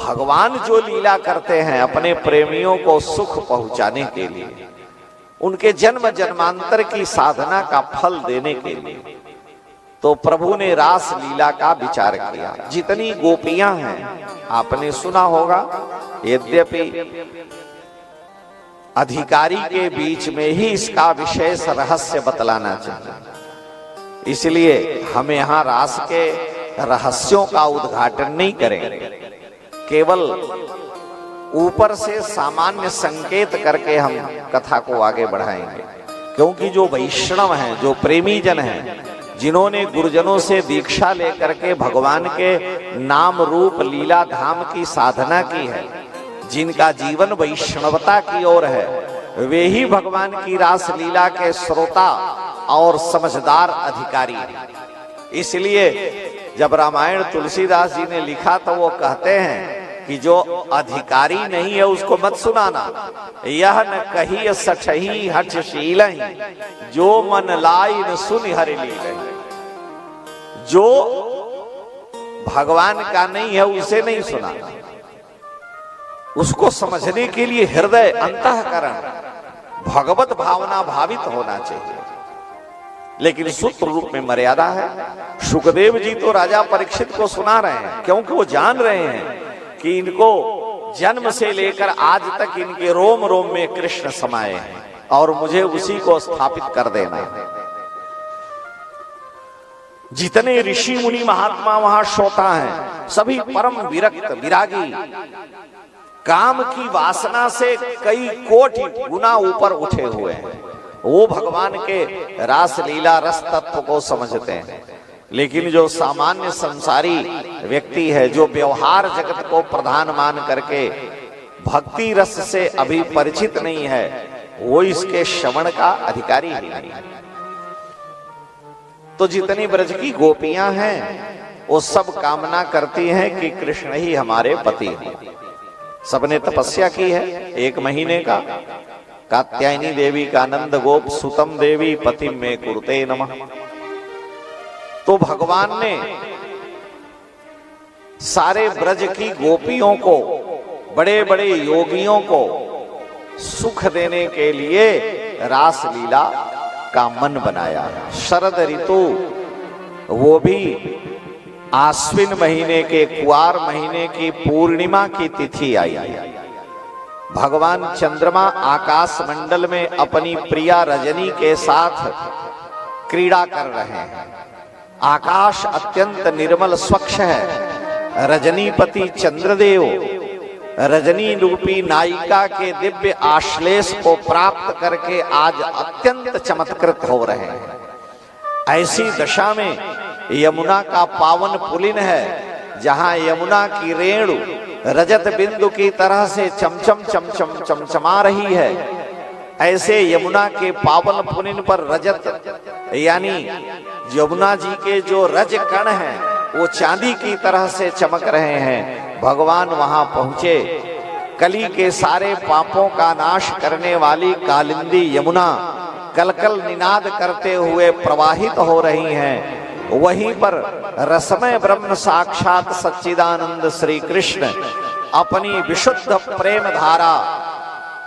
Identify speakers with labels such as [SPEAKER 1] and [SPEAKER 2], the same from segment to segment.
[SPEAKER 1] भगवान जो लीला करते हैं अपने प्रेमियों को सुख पहुंचाने के लिए, उनके जन्म जन्मांतर की साधना का फल देने के लिए, तो प्रभु ने रास लीला का विचार किया। जितनी गोपियां हैं आपने सुना होगा, यद्यपि अधिकारी के बीच में ही इसका विशेष रहस्य बतलाना चाहिए, इसलिए हम यहां रास के रहस्यों का उद्घाटन नहीं करेंगे, केवल ऊपर से सामान्य संकेत करके हम कथा को आगे बढ़ाएंगे। क्योंकि जो वैष्णव हैं, जो प्रेमी जन हैं, जिन्होंने गुरुजनों से दीक्षा लेकर के भगवान के नाम रूप लीला धाम की साधना की है, जिनका जीवन वैष्णवता की ओर है, वे ही भगवान की रास लीला के श्रोता और समझदार अधिकारी हैं। इसलिए जब रामायण तुलसीदास जी ने लिखा तो वो कहते हैं कि जो अधिकारी नहीं है उसको मत सुनाना, यह न कही सठही हठशील, जो मन लाई न सुन हरि लील। जो भगवान का नहीं है उसे नहीं सुनाना, उसको समझने के लिए हृदय अंतःकरण भगवत भावना भावित होना चाहिए। लेकिन सूत्र रूप में मर्यादा है। सुखदेव जी तो राजा परीक्षित को सुना रहे हैं, क्योंकि वो जान रहे हैं कि इनको जन्म से लेकर आज तक इनके रोम रोम में कृष्ण समाये हैं और मुझे उसी को स्थापित कर देना है। जितने ऋषि मुनि महात्मा वहां श्रोता हैं, सभी परम विरक्त विरागी, काम की वासना से कई कोटि गुना ऊपर उठे हुए हैं। वो भगवान के रास लीला रस तत्व को समझते हैं। लेकिन जो सामान्य संसारी व्यक्ति है, जो व्यवहार जगत को प्रधान मान करके भक्ति रस से अभी परिचित नहीं है, वो इसके श्रवण का अधिकारी ही नहीं। तो जितनी ब्रज की गोपियां हैं वो सब कामना करती हैं कि कृष्ण ही हमारे पति हैं। सबने तपस्या की है 1 महीने का। कात्यायनी देवी का नंद गोप सुतम देवी पति में कुरुते नमः। तो भगवान ने सारे ब्रज की गोपियों को, बड़े बड़े योगियों को सुख देने के लिए रास लीला का मन बनाया। शरद ऋतु, वो भी आश्विन महीने के कुआर महीने की पूर्णिमा की तिथि आई। भगवान चंद्रमा आकाश मंडल में अपनी प्रिया रजनी के साथ क्रीड़ा कर रहे हैं। आकाश अत्यंत निर्मल स्वच्छ है। रजनीपति चंद्रदेव रजनी रूपी नायिका के दिव्य आश्लेष को प्राप्त करके आज अत्यंत चमत्कृत हो रहे हैं। ऐसी दशा में यमुना का पावन पुलिन है, जहां यमुना की रेणु रजत बिंदु की तरह से चमचम चमचम चमचमा रही है। ऐसे यमुना के पावन पुलिन पर रजत यानी यमुना जी के जो रज कण हैं वो चांदी की तरह से चमक रहे हैं। भगवान वहां पहुंचे। कली के सारे पापों का नाश करने वाली कालिंदी यमुना कलकल निनाद करते हुए प्रवाहित हो रही हैं। वहीं पर रसमय ब्रह्म साक्षात सच्चिदानंद श्री कृष्ण अपनी विशुद्ध प्रेम धारा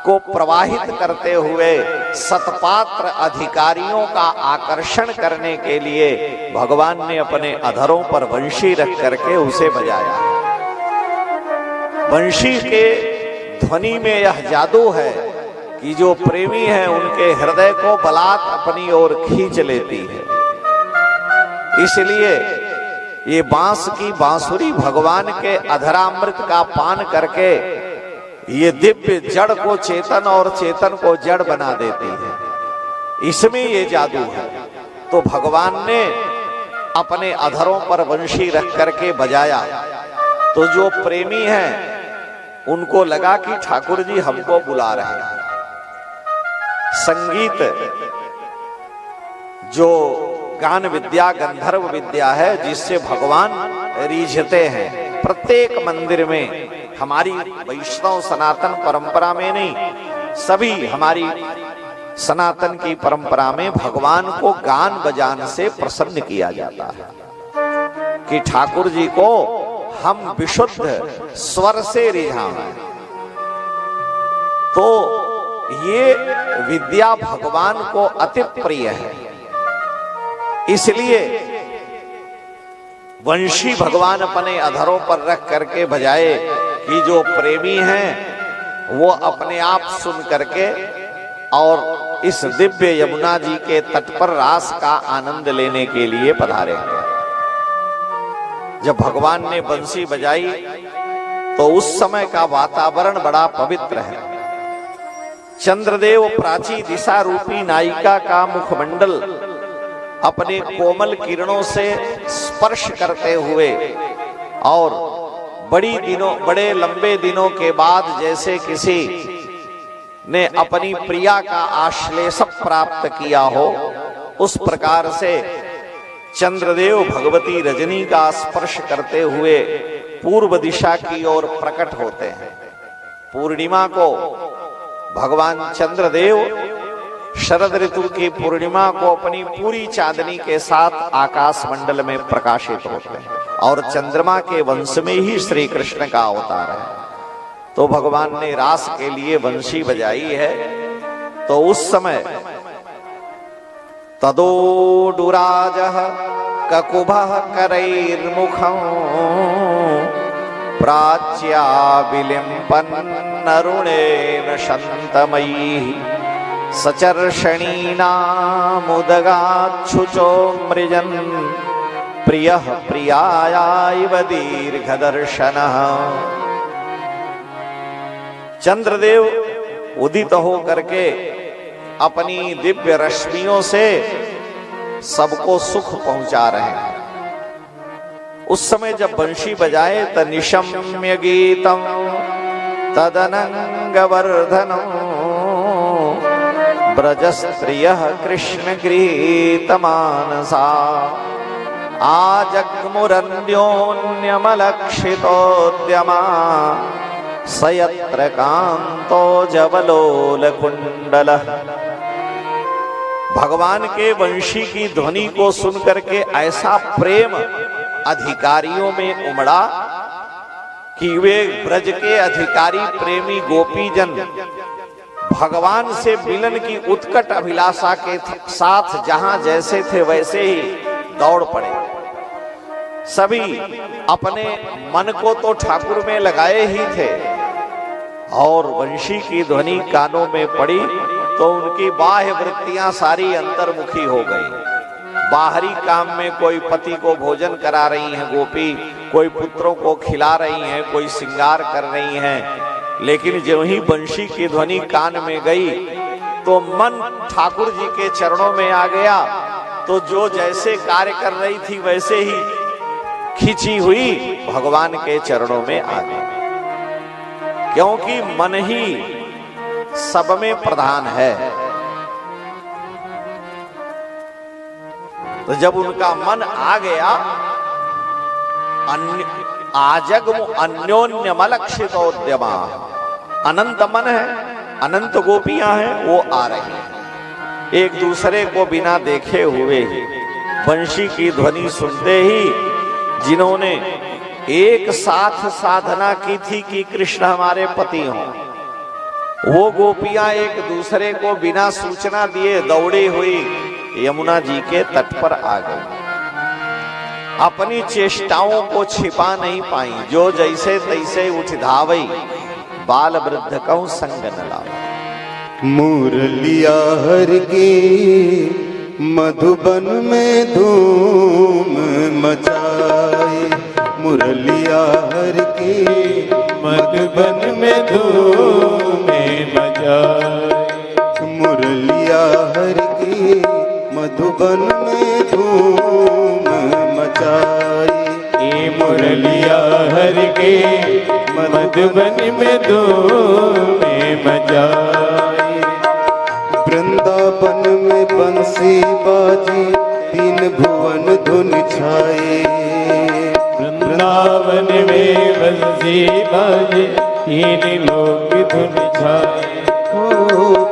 [SPEAKER 1] को प्रवाहित करते हुए सतपात्र अधिकारियों का आकर्षण करने के लिए भगवान ने अपने अधरों पर वंशी रख करके उसे बजाया। वंशी के ध्वनि में यह जादू है कि जो प्रेमी है उनके हृदय को बलात् अपनी ओर खींच लेती है। इसलिए ये बांस की बांसुरी भगवान के अधरामृत का पान करके ये दिव्य जड़ को चेतन और चेतन को जड़ बना देती है। इसमें ये जादू है। तो भगवान ने अपने अधरों पर वंशी रख करके बजाया। तो जो प्रेमी हैं उनको लगा कि ठाकुर जी हमको बुला रहे हैं। संगीत जो गान विद्या गंधर्व विद्या है, जिससे भगवान रीझते हैं। प्रत्येक मंदिर में हमारी वैष्णव सनातन परंपरा में नहीं, सभी हमारी सनातन की परंपरा में भगवान को गान बजान से प्रसन्न किया जाता है कि ठाकुर जी को हम विशुद्ध स्वर से रिझाएं। तो ये विद्या भगवान को अति प्रिय है, इसलिए वंशी भगवान अपने अधरों पर रख करके बजाए कि जो प्रेमी हैं वो अपने आप सुन करके और इस दिव्य यमुना जी के तट पर रास का आनंद लेने के लिए पधारेंगे। जब भगवान ने बंसी बजाई तो उस समय का वातावरण बड़ा पवित्र है। चंद्रदेव प्राची दिशा रूपी नायिका का मुखमंडल अपने कोमल किरणों से स्पर्श करते हुए और बड़े लंबे दिनों के बाद जैसे किसी ने अपनी प्रिया का आश्लेष प्राप्त किया हो, उस प्रकार से चंद्रदेव भगवती रजनी का स्पर्श करते हुए पूर्व दिशा की ओर प्रकट होते हैं। पूर्णिमा को भगवान चंद्रदेव शरद ऋतु की पूर्णिमा को अपनी पूरी चांदनी के साथ आकाश मंडल में प्रकाशित होते हैं और चंद्रमा के वंश में ही श्री कृष्ण का अवतार है। तो भगवान ने रास के लिए बंशी बजाई है। तो उस समय तदोडुराजः ककुभः करैर्मुखं प्राच्या विलिम्पन् अरुणेन शन्तमयीः सचर्षणीनामुदगाच्छुचो मृजन् प्रियः प्रियायाइव दीर्घदर्शनः। चंद्रदेव उदित हो करके अपनी दिव्य रश्मियों से सबको सुख पहुंचा रहे हैं। उस समय जब बंशी बजाए त निशम्य गीतम तदनंगवर्धनम् ब्रजस्त्रियः कृष्ण गृहीतमानसा आजग्मुरन्योन्यमलक्षितोद्यमा स यत्र कान्तो जवलोलकुण्डलः। भगवान के वंशी की ध्वनि को सुन करके ऐसा प्रेम अधिकारियों में उमड़ा कि वे ब्रज के अधिकारी प्रेमी गोपीजन भगवान से मिलन की उत्कट अभिलाषा के साथ जहां जैसे थे वैसे ही दौड़ पड़े। सभी अपने मन को तो ठाकुर में लगाए ही थे और वंशी की ध्वनि कानों में पड़ी तो उनकी बाह्य वृत्तियां सारी अंतर्मुखी हो गई। बाहरी काम में कोई पति को भोजन करा रही हैं गोपी, कोई पुत्रों को खिला रही हैं, कोई श्रृंगार कर रही हैं, लेकिन जो ही बंशी की ध्वनि कान में गई तो मन ठाकुर जी के चरणों में आ गया। तो जो जैसे कार्य कर रही थी वैसे ही खिंची हुई भगवान के चरणों में आ गई, क्योंकि मन ही सब में प्रधान है। तो जब उनका मन आ गया, आजग्म अन्योन्यमलक्षितोद्यमा, अनंत मन है, अनंत गोपियां हैं, वो आ रही हैं एक दूसरे को बिना देखे हुए ही। वंशी की ध्वनि सुनते ही जिन्होंने एक साथ साधना की थी कि कृष्ण हमारे पति हों, वो गोपियां एक दूसरे को बिना सूचना दिए दौड़ी हुई यमुना जी के तट पर आ गई। अपनी चेष्टाओं को छिपा नहीं पाई, जो जैसे तैसे उठ धावई, बाल वृद्ध कहूं संग न लावा।
[SPEAKER 2] मुरलिया हर के मधुबन में धूम मचाए, मुरलिया हर के
[SPEAKER 3] मधुबन में धूम मचाए,
[SPEAKER 2] मुरलिया हर के मधुबन में धूम मचाए,
[SPEAKER 3] ये मुरलिया हर के मधुबन में धूम मचाए।
[SPEAKER 2] वृंदावन में बंसी बाजी तीन भुवन धुन छाए,
[SPEAKER 3] वृंदावन में बंसी बाजे तीन लोक धुन छाए।
[SPEAKER 2] ओ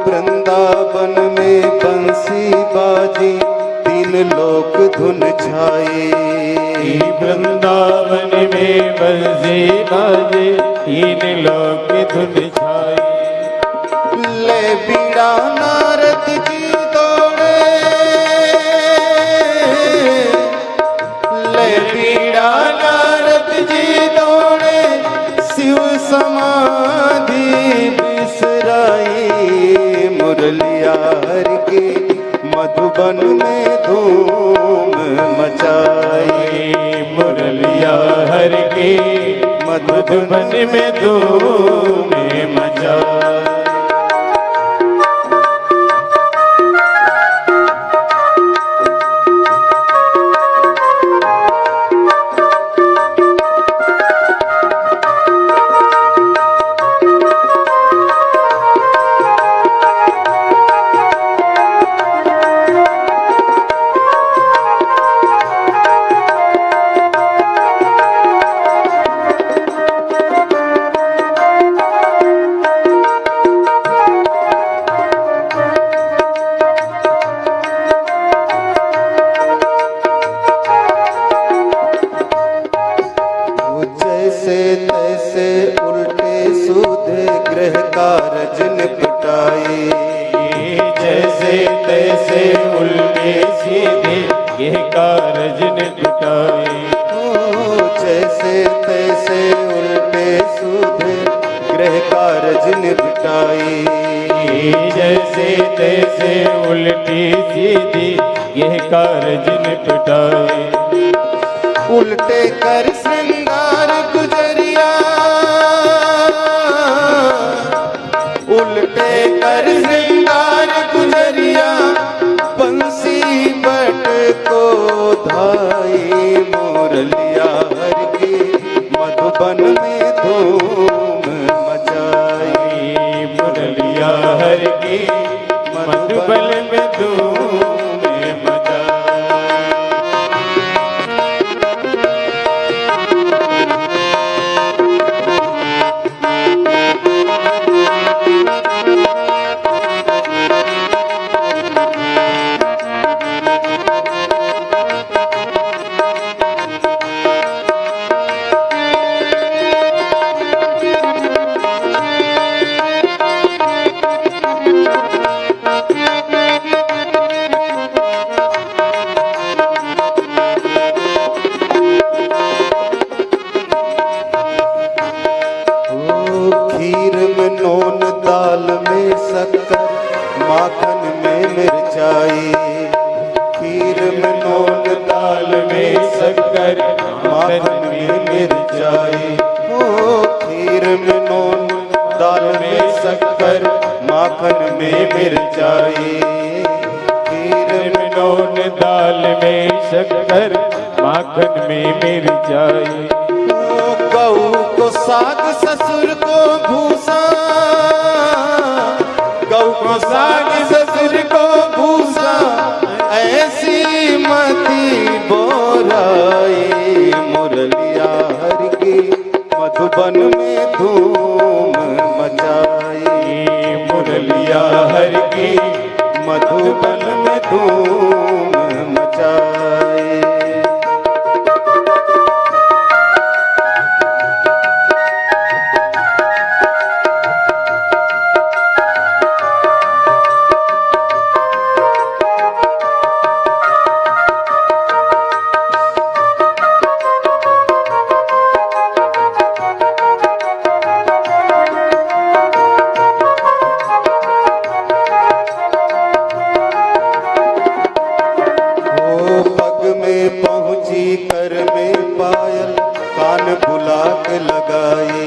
[SPEAKER 2] वृंदावन में बंसी बाजी तीन लोक धुन छाए।
[SPEAKER 3] वृंदावन में बंसी बाजे तीन लोक धुन छाए।
[SPEAKER 2] ले बीड़ा नारद जी दौड़े, ले बीड़ा नारद जी दौड़े, शिव समाधि बिसराई। मुरलिया हर के मधुबन में धूम मचाई।
[SPEAKER 3] मुरलिया हर के मधुबन में धूम मचाई।
[SPEAKER 2] जैसे तैसे उल्टे सूधे गृह कारज निपटाए।
[SPEAKER 3] जैसे तैसे उल्टे सीधे ये कारज निपटाए।
[SPEAKER 2] जैसे तैसे उल्टे सूधे गृह कारज निपटाए।
[SPEAKER 3] जैसे तैसे उल्टी सीधी ये कारज निपटाए।
[SPEAKER 2] उल्टे कर श्रृंगार गुजरिया, उल्टे कर श्रृंगार गुजरिया, बंसी बट को धाई। मुरलिया हर की मधुबन में धूम मचाई।
[SPEAKER 3] मुरलिया हर की मधुबन में धूम मचाई।
[SPEAKER 2] खीर में नून, दाल में शक्कर, माखन में मिर्चाई। खीर में नून,
[SPEAKER 3] दाल में शक्कर
[SPEAKER 2] माखन में मिर्चाई। ओ खीर में नून, दाल में शक्कर, माखन में मिर्चाई। खीर
[SPEAKER 3] में नून दाल में शक्कर माखन में मिर्चाई।
[SPEAKER 2] गऊ को साग, ससुर को भूसा, गऊ को साग, ससुर को भूसा, ऐसी मती बोराई। मुरलिया हर की मधुबन में धूम मचाई।
[SPEAKER 3] मुरलिया हर की
[SPEAKER 2] मधुबन में धूम मचाई। कर में पायल, कान बुला के लगाई।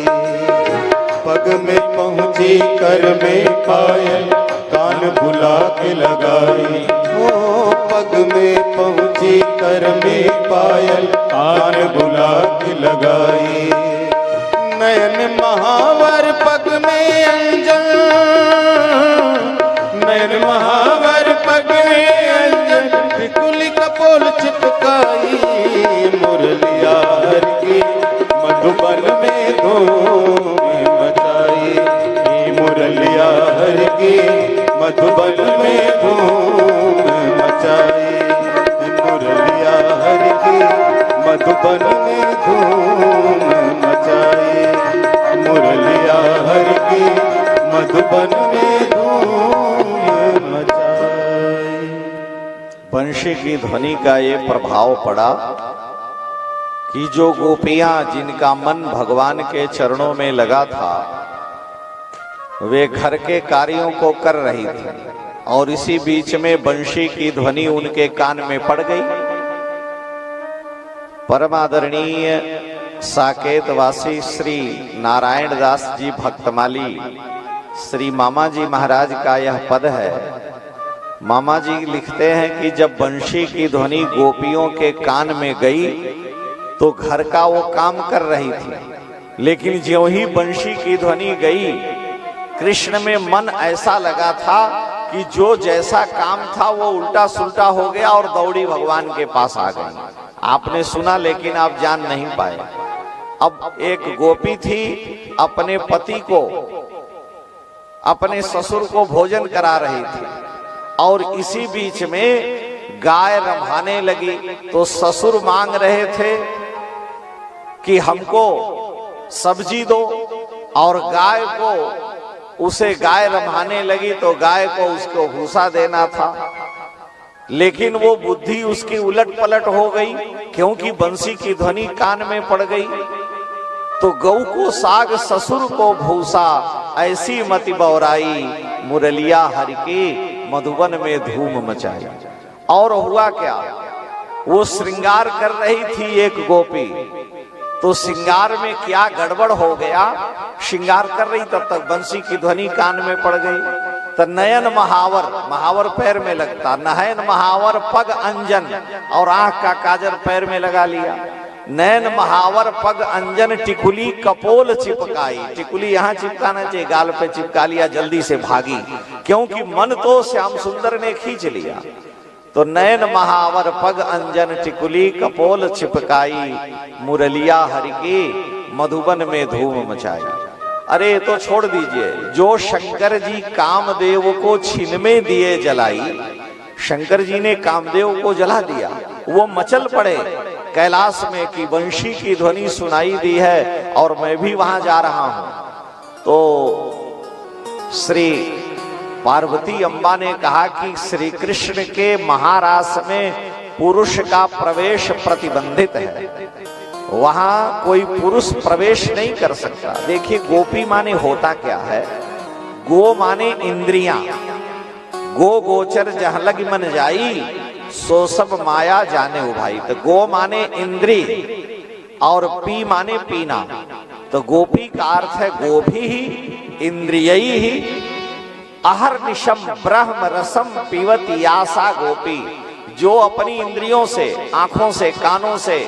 [SPEAKER 2] पग में पहुंची कर में पायल, कान बुला के लगाई। ओ पग में पहुंची कर में पायल, कान बुला के लगाई। नयन महावर पग में अंजन, नयन महावर पग में अंजन, टिकुली कपोल चिपकाई। मुरलिया हर की मधुबन में धूम मचाई। मुरलिया हर की मधुबन में धूम मचाई। मधुबन में धूम मचाए, मुरलिया हर की मधुबन में धूम मचाए।
[SPEAKER 1] बंशी की ध्वनि का ये प्रभाव पड़ा कि जो गोपियां जिनका मन भगवान के चरणों में लगा था, वे घर के कार्यों को कर रही थी और इसी बीच में बंशी की ध्वनि उनके कान में पड़ गई। परमादरणीय साकेतवासी श्री नारायण दास जी भक्तमाली श्री मामा जी महाराज का यह पद है। मामा जी लिखते हैं कि जब बंशी की ध्वनि गोपियों के कान में गई तो घर का वो काम कर रही थी, लेकिन ज्यों ही बंशी की ध्वनि गई, कृष्ण में मन ऐसा लगा था कि जो जैसा काम था वो उल्टा सुल्टा हो गया और दौड़ी भगवान के पास आ गई। आपने सुना लेकिन आप जान नहीं पाए। अब एक गोपी थी, अपने पति को, अपने ससुर को भोजन करा रही थी और इसी बीच में गाय रंभाने लगी। तो ससुर मांग रहे थे कि हमको सब्जी दो, और गाय को, उसे गाय रंभाने लगी तो गाय को उसको भूसा देना था, लेकिन वो बुद्धि उसकी उलट पलट हो गई क्योंकि बंसी की ध्वनि कान में पड़ गई। तो गऊ को साग ससुर को भूसा, ऐसी मति बौराई, मुरलिया हरि के मधुबन में धूम मचाई। और हुआ क्या, वो श्रृंगार कर रही थी एक गोपी, तो श्रृंगार में क्या गड़बड़ हो गया, श्रृंगार कर रही तब तक बंसी की ध्वनि कान में पड़ गई। तो नयन महावर, महावर पैर में लगता, नयन महावर पग अंजन, और आंख का काजल पैर में लगा लिया। नयन महावर पग अंजन टिकुली कपोल चिपकाई, टिकुली यहाँ चिपकाना चाहिए, गाल पे चिपका लिया, जल्दी से भागी क्योंकि मन तो श्याम सुंदर ने खींच लिया। तो नयन महावर पग अंजन टिकुली कपोल चिपकाई, मुरलिया हरि की मधुबन में धूम मचाई। अरे तो छोड़ दीजिए, जो शंकर जी कामदेव को छीन में दिए जलाई, शंकर जी ने कामदेव को जला दिया, वो मचल पड़े कैलाश में कि बंशी की ध्वनि सुनाई दी है और मैं भी वहां जा रहा हूं। तो श्री पार्वती अम्बा ने कहा कि श्री कृष्ण के महारास में पुरुष का प्रवेश प्रतिबंधित है, वहां कोई पुरुष प्रवेश नहीं कर सकता। देखिए गोपी माने होता क्या है, गो माने इंद्रियां, गो गोचर जहां लग मन जाई, सो सब माया जाने उभाई। तो गो माने इंद्री और पी माने पीना, तो गोपी का अर्थ है गोभी ही इंद्रियई ही, अहर्निशम ब्रह्म रसम पीवती यासा गोपी। जो अपनी इंद्रियों से, आंखों से, कानों से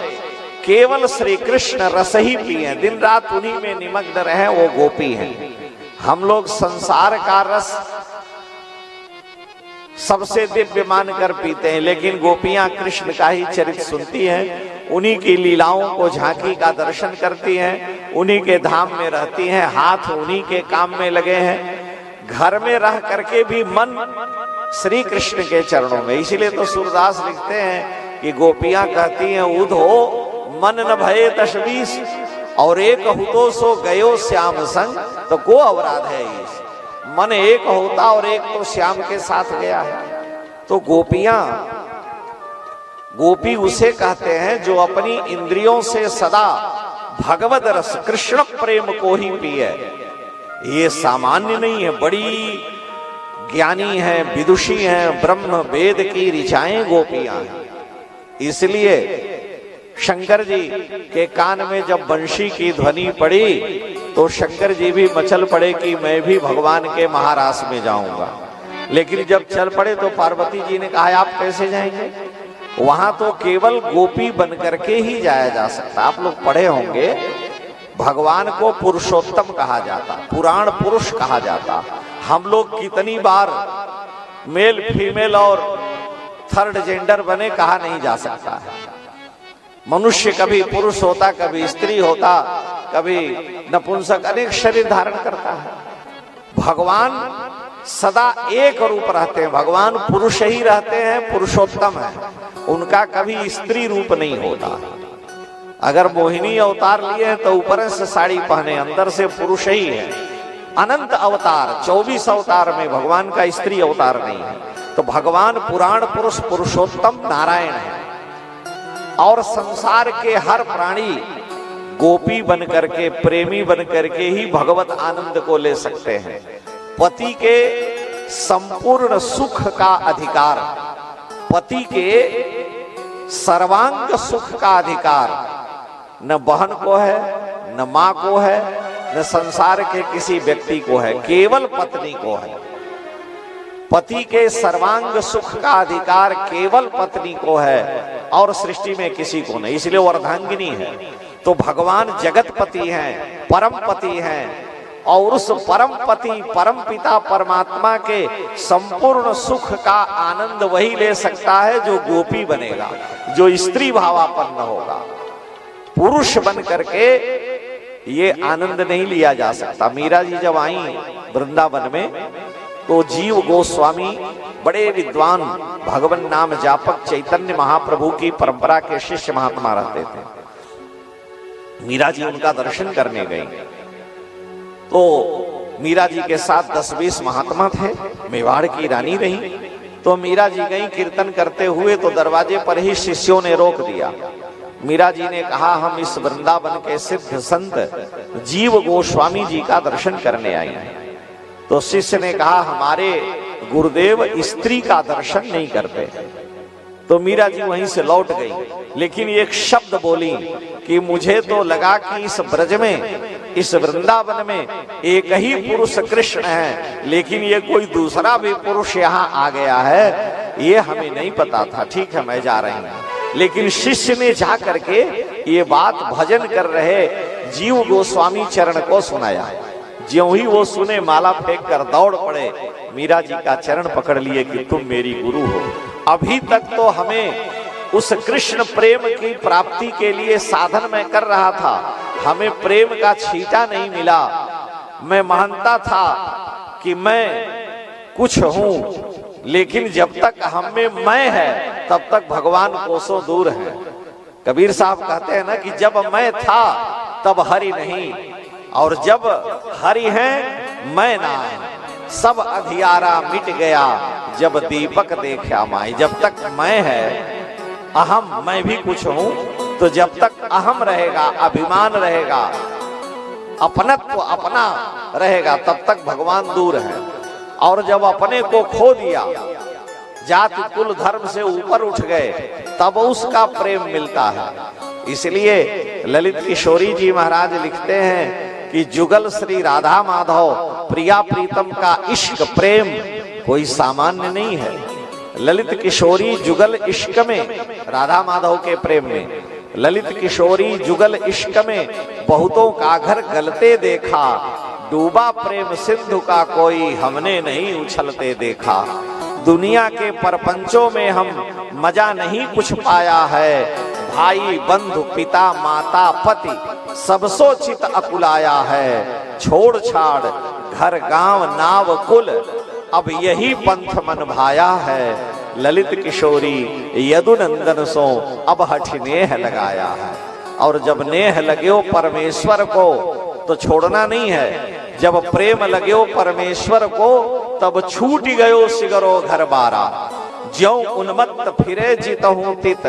[SPEAKER 1] केवल श्री कृष्ण रस ही पिए, दिन रात उन्हीं में निमग्न रहे, वो गोपी हैं। हम लोग संसार का रस सबसे दिव्य मानकर पीते हैं, लेकिन गोपियां कृष्ण का ही चरित्र सुनती हैं, उन्हीं की लीलाओं को, झांकी का दर्शन करती हैं, उन्हीं के धाम में रहती हैं, हाथ उन्हीं के काम में लगे हैं। घर में रह करके भी मन श्री कृष्ण के चरणों में। इसीलिए तो सूरदास लिखते हैं कि गोपियां कहती हैं, उधो मन न भये तशवीस, और एक हुतो सो गयो श्याम संग। तो को अपराध है इस, मन एक होता और एक तो श्याम के साथ गया है। तो गोपियां, गोपी उसे कहते हैं जो अपनी इंद्रियों से सदा भगवत रस कृष्ण प्रेम को ही पिए। ये सामान्य नहीं है, बड़ी ज्ञानी है, विदुषी है, ब्रह्म वेद की ऋचाएं गोपियां हैं। इसलिए शंकर जी के कान में जब बंशी की ध्वनि पड़ी तो शंकर जी भी मचल पड़े कि मैं भी भगवान के महारास में जाऊंगा। लेकिन जब चल पड़े तो पार्वती जी ने कहा आप कैसे जाएंगे, वहां तो केवल गोपी बन करके ही जाया जा सकता। आप लोग पढ़े होंगे, भगवान को पुरुषोत्तम कहा जाता, पुराण पुरुष कहा जाता। हम लोग कितनी बार मेल फीमेल और थर्ड जेंडर बने, कहा नहीं जा सकता है। मनुष्य कभी पुरुष होता, कभी स्त्री होता, कभी नपुंसक, अनेक शरीर धारण करता है। भगवान सदा एक रूप रहते हैं, भगवान पुरुष ही रहते हैं, पुरुषोत्तम है, उनका कभी स्त्री रूप नहीं होता। अगर मोहिनी अवतार लिए हैं तो ऊपर से साड़ी पहने, अंदर से पुरुष ही है। अनंत अवतार 24 अवतार में भगवान का स्त्री अवतार नहीं है। तो भगवान पुराण पुरुष पुरुषोत्तम नारायण है और संसार के हर प्राणी गोपी बन करके, प्रेमी बन करके ही भगवत आनंद को ले सकते हैं। पति के संपूर्ण सुख का अधिकार, पति के सर्वांग सुख का अधिकार न बहन को है, न मां को है, न संसार के किसी व्यक्ति को है, केवल पत्नी को है। पति के सर्वांग सुख का अधिकार केवल पत्नी को है और सृष्टि में किसी को नहीं, इसलिए वो अर्धांगिनी है। तो भगवान जगतपति हैं, परम पति हैं और उस परम पति परम पिता परमात्मा के संपूर्ण सुख का आनंद वही ले सकता है जो गोपी बनेगा, जो स्त्री भावापन्न होगा। पुरुष बन करके ये आनंद नहीं लिया जा सकता। मीरा जी जब आई वृंदावन में तो जीव गोस्वामी बड़े विद्वान भगवान नाम जापक चैतन्य महाप्रभु की परंपरा के शिष्य महात्मा रहते थे। मीरा जी उनका दर्शन करने गई तो मीरा जी के साथ 10-20 महात्मा थे, मेवाड़ की रानी रही। तो मीरा जी गई कीर्तन करते हुए तो दरवाजे पर ही शिष्यों ने रोक दिया। मीरा जी ने कहा, हम इस वृंदावन के सिद्ध संत जीव गोस्वामी जी का दर्शन करने आई हैं। तो शिष्य ने कहा, हमारे गुरुदेव स्त्री का दर्शन नहीं करते। तो मीरा जी वहीं से लौट गई, लेकिन एक शब्द बोली कि मुझे तो लगा कि इस ब्रज में, इस वृंदावन में एक ही पुरुष कृष्ण है, लेकिन ये कोई दूसरा भी पुरुष यहाँ आ गया है, ये हमें नहीं पता था। ठीक है, मैं जा रही हूँ। लेकिन शिष्य ने जा करके ये बात भजन कर रहे जीव गोस्वामी चरण को सुनाया। ज्यों ही वो सुने, माला फेंक कर दौड़ पड़े, मीरा जी का चरण पकड़ लिए कि तुम मेरी गुरु हो। अभी तक तो हमें उस कृष्ण प्रेम की प्राप्ति के लिए साधन मैं कर रहा था, हमें प्रेम का छींटा नहीं मिला। मैं मानता था कि मैं कुछ हूं, लेकिन जब तक हम में मैं है तब तक भगवान कोसों दूर है। कबीर साहब कहते हैं ना कि जब मैं था तब हरि नहीं, और जब हरि है मैं ना, सब अधियारा मिट गया जब दीपक देखा माई। जब तक मैं है, अहम मैं भी कुछ हूं, तो जब तक अहम रहेगा, अभिमान रहेगा, अपनत्व अपना रहेगा, तब तक भगवान दूर है। और जब अपने को खो दिया, जाति कुल धर्म से ऊपर उठ गए, तब उसका प्रेम मिलता है। इसलिए ललित किशोरी जी महाराज लिखते हैं कि जुगल श्री राधा माधव प्रिया प्रीतम का इश्क प्रेम कोई सामान्य नहीं है। ललित किशोरी जुगल इश्क में, राधा माधव के प्रेम में, ललित किशोरी जुगल इश्क में बहुतों का घर गलते देखा, डूबा प्रेम सिंधु का कोई हमने नहीं उछलते देखा। दुनिया के परपंचों में हम मजा नहीं कुछ पाया है, भाई बंधु पिता माता पति सबसो चित अकुलाया है। छोड़ छाड़ घर गांव नाव कुल, अब यही पंथ मन भाया है। ललित किशोरी यदुनंदन सो अब हठ नेह लगाया है। और जब नेह लगे परमेश्वर को तो छोड़ना नहीं है। जब प्रेम लगे परमेश्वर को तब छूट गयो सिगरो घर बारा। ज्यों उन्मत्त फिरे जितहूं तित,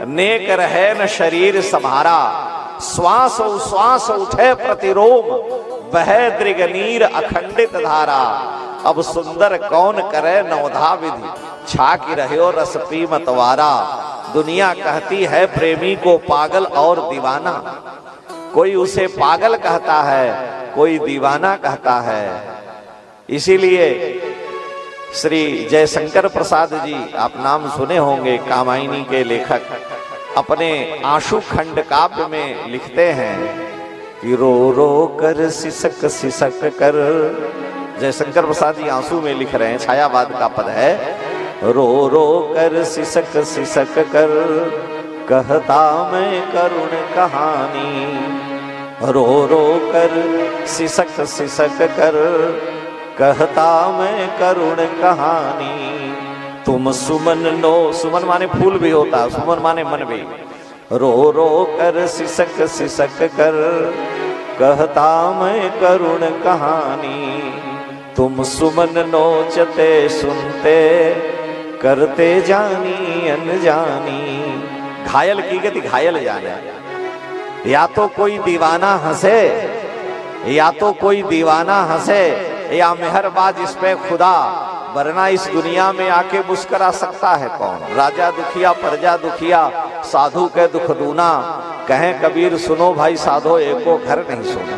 [SPEAKER 1] नेक रहे न शरीर संभारा। श्वास उश्वास उठे प्रतिरोम, बहे दृगनीर अखंडित धारा। अब सुंदर कौन करे नवधा विधि, छाकी रहो रस पी मतवारा। दुनिया कहती है प्रेमी को पागल और दीवाना, कोई उसे पागल कहता है, कोई दीवाना कहता है। इसीलिए श्री जयशंकर प्रसाद जी, आप नाम सुने होंगे, कामायनी के लेखक, अपने आंसू खंड काव्य में लिखते हैं कि रो रो कर सिसक सिसक कर। जयशंकर प्रसाद जी आंसू में लिख रहे हैं, छायावाद का पद है। रो रो कर सिसक सिसक कर, कहता मैं करुण कहानी। रो रो कर सिसक सिसक कर, कहता मैं करुण कहानी। तुम सुमन लो, सुमन माने फूल भी होता है, सुमन माने मन भी। रो रो कर सिसक सिसक कर कहता मैं करुण कहानी, तुम सुमन नोचते सुनते करते जानी अनजानी। घायल की गति घायल जाने, या तो कोई दीवाना हंसे, या तो कोई दीवाना हंसे, या मेहरबाज इस पे खुदा, वरना इस दुनिया में आके मुस्कुरा सकता है कौन। राजा दुखिया प्रजा दुखिया, साधु के दुख दूना, कहें कबीर सुनो भाई साधो एको घर नहीं सुना।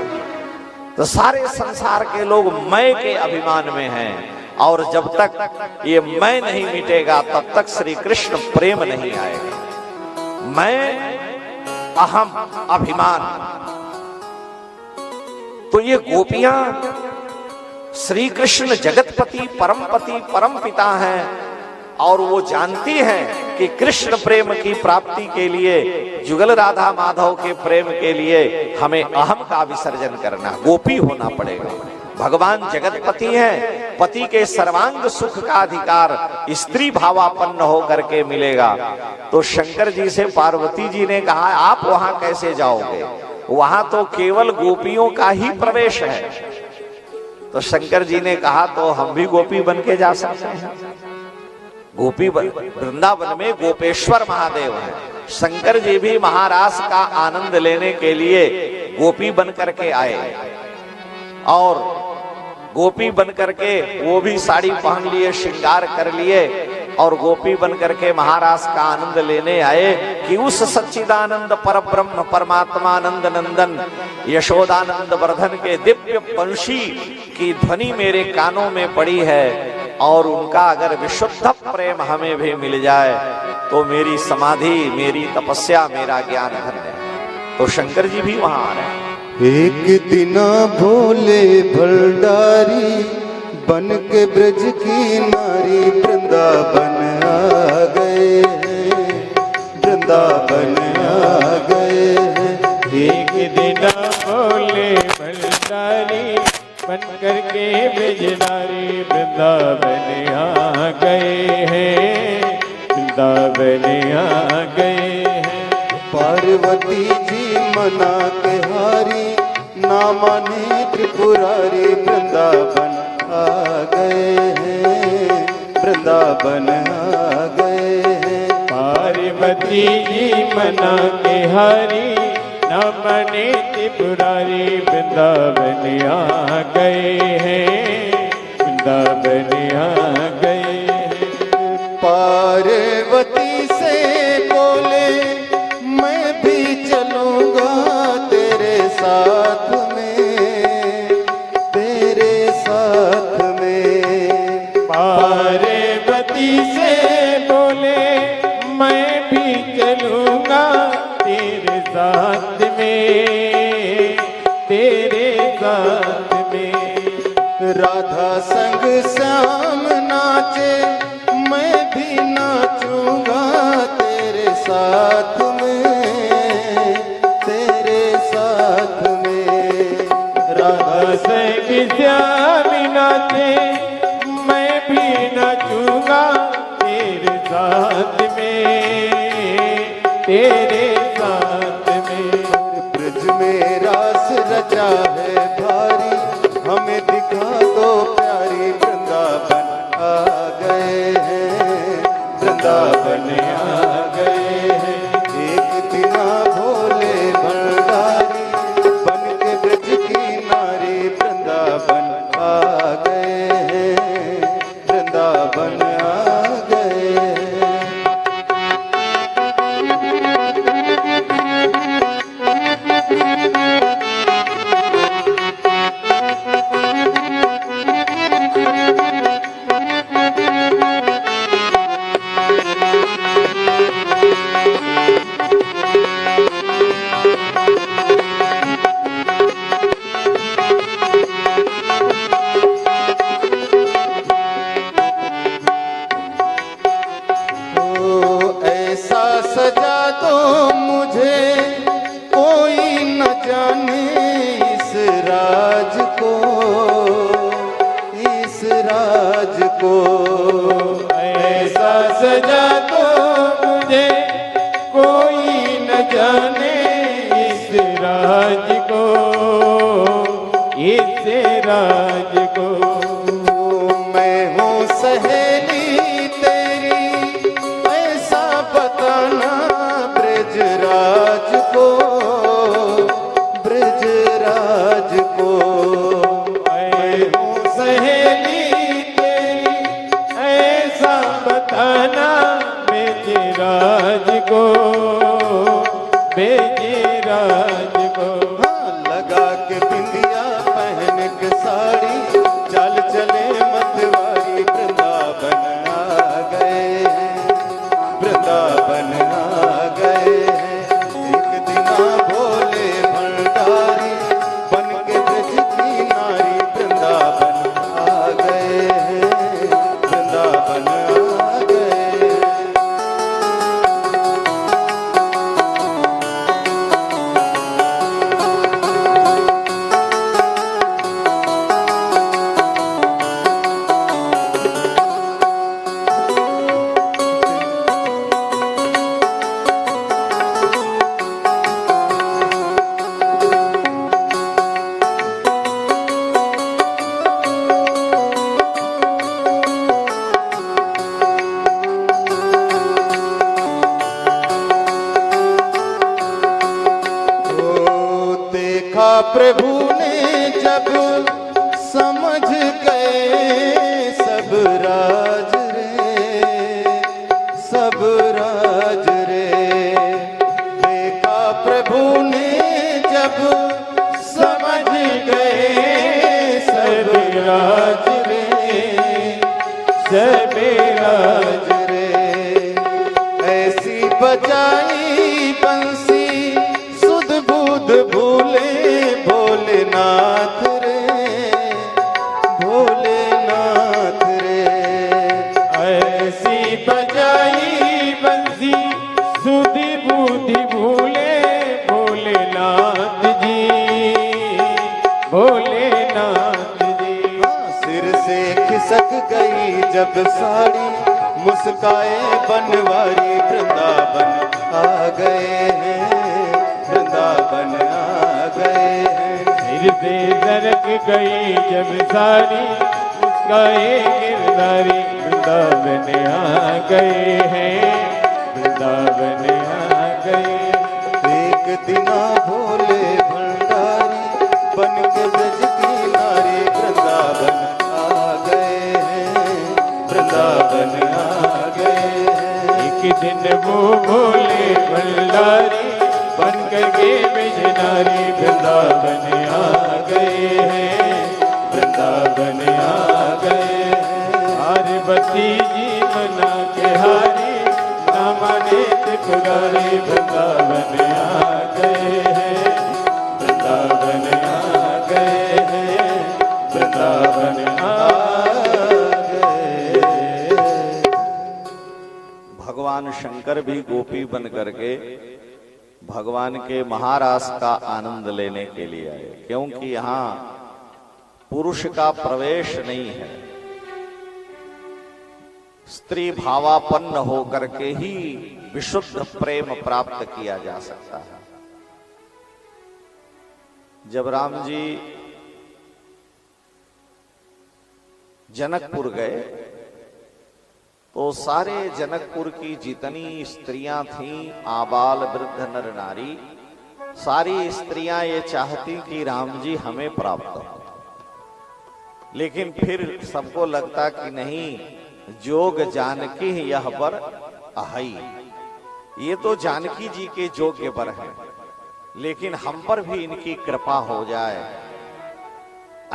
[SPEAKER 1] तो सारे संसार के लोग मैं के अभिमान में हैं, और जब तक ये मैं नहीं मिटेगा तब तक श्री कृष्ण प्रेम नहीं आएगा। मैं, अहम, अभिमान। तो ये गोपियां श्री कृष्ण जगतपति परमपति परम पिता हैं, और वो जानती हैं कि कृष्ण प्रेम की प्राप्ति के लिए, जुगल राधा माधव के प्रेम के लिए हमें अहम का विसर्जन करना, गोपी होना पड़ेगा। भगवान जगतपति हैं, पति के सर्वांग सुख का अधिकार स्त्री भावापन्न होकर के मिलेगा। तो शंकर जी से पार्वती जी ने कहा आप वहां कैसे जाओगे, वहां तो केवल गोपियों का ही प्रवेश है। तो शंकर जी ने कहा तो हम भी गोपी बन के जा सकते हैं। गोपी वृंदावन में गोपेश्वर महादेव हैं, शंकर जी भी महारास का आनंद लेने के लिए गोपी बन करके आए, और गोपी बन करके वो भी साड़ी पहन लिए, श्रृंगार कर लिए, और गोपी बन करके महारास का आनंद लेने आए कि उस सच्चिदानंद पर ब्रह्म परमात्मानंद नंदन यशोदानंद वर्धन के दिव्य वंशी की ध्वनि मेरे कानों में पड़ी है, और उनका अगर विशुद्ध प्रेम हमें भी मिल जाए तो मेरी समाधि, मेरी तपस्या, मेरा ज्ञान धन्य है। तो शंकर जी भी वहां आ रहे हैं।
[SPEAKER 2] एक दिना भोले भंडारी बन के ब्रज की नारी वृंदावन आ गए हैं, वृंदावन आ गए हैं।
[SPEAKER 3] एक दिना भोले भंडारी बन करके ब्रजनारी वृंदावन आ गए हैं, वृंदावन आ गए हैं।
[SPEAKER 2] पार्वती जी मना के हारी, ना माने त्रिपुरारी वृंदावन आ गए हैं, वृंदावन आ गए हैं।
[SPEAKER 3] पार्वती जी मना के हारी, न मने त्रिपुरारी वृंदावन आ गए हैं, वृंदावन आ गए हैं।
[SPEAKER 2] पार्वती से बोले मैं भी चलूंगा तेरे साथ में, तेरे साथ में।
[SPEAKER 3] पार्वती से बोले मैं भी चलूंगा तेरे साथ में, तेरे साथ में।
[SPEAKER 2] राधा संग श्याम नाचे मैं भी नाचूंगा तेरे साथ में, तेरे साथ में।
[SPEAKER 3] राधा संग श्याम नाचे मैं भी नाचूंगा तेरे साथ में, तेरे साथ में।
[SPEAKER 2] ब्रज में रास रचा है भारी, हमें दिखा दो प्यारी वृंदावन आ गए हैं, वृंदावन आ गए हैं। एक दिना भोले भंडारी बन के ब्रज की नारी वृंदावन आ गए हैं, वृंदावन आ गए हैं। ऐसा सजा दो मुझे कोई न जाने इस राज को, इस राज को।
[SPEAKER 3] ऐसा सजा तो मुझे कोई न राज को।
[SPEAKER 2] मैं हूँ सहेली तेरी ऐसा बताना ब्रजराज को, ब्रजराज को।
[SPEAKER 3] मैं हूँ सहेली तेरी ऐसा बताना बेजराज को, बेजराज को।
[SPEAKER 2] हाँ, लगा के बिंदिया पहन के साड़ी चल चले मतवारी वृंदावन आ गए, वृंदावन आ गए। एक दिना भोले भंडारी बन के ब्रज की नारी वृंदावन आ गए, वृंदावन आ गए। प्रभु ने जब समझ गए सब राज रे, सब राज रे। देखा प्रभु ने जब समझ गए सब राज रे,
[SPEAKER 3] सब राज
[SPEAKER 2] रे। ऐसी बजाई बंसी सुध बुध भूले भोलेनाथ रे, भोलेनाथ रे।
[SPEAKER 3] ऐसी बजाई बंसी सुधि बुद्धि भूले भोलेनाथ जी, भोलेनाथ जी।
[SPEAKER 2] सिर से खिसक गई जब साड़ी मुस्काए बनवारी वृंदावन आ गए हैं, वृंदावन आ गए हैं।
[SPEAKER 3] सिर से दरक गई जब सारी मुस्काए गिरधारी वृंदावन आ गए हैं, वृंदावन आ गए।
[SPEAKER 2] एक दिना भोले भंडारी बन के ब्रज की नारी वृंदावन आ गए हैं, वृंदावन आ गए हैं।
[SPEAKER 3] एक दिन वो भोले भंडारी बन करके बिजनारी वृंदावन आ गए हैं, वृंदावन आ गए हैं। पार्वती जी मना के हारी ना माने त्रिपुरारी वृंदावन आ गए हैं, वृंदावन आ गए हैं, वृंदावन आ गए।
[SPEAKER 1] भगवान शंकर भी गोपी बन करके भगवान के महारास का आनंद लेने के लिए आए, क्योंकि यहाँ पुरुष का प्रवेश नहीं है। स्त्री भावापन्न होकर के ही विशुद्ध प्रेम प्राप्त किया जा सकता है। जब राम जी जनकपुर गए तो सारे जनकपुर की जितनी स्त्रियां थीं, आबाल वृद्ध नर नारी, सारी स्त्रियां ये चाहती कि राम जी हमें प्राप्त हो। लेकिन फिर सबको लगता कि नहीं, जोग जानकी यह बर अहई, ये तो जानकी जी के योग्य बर है, लेकिन हम पर भी इनकी कृपा हो जाए।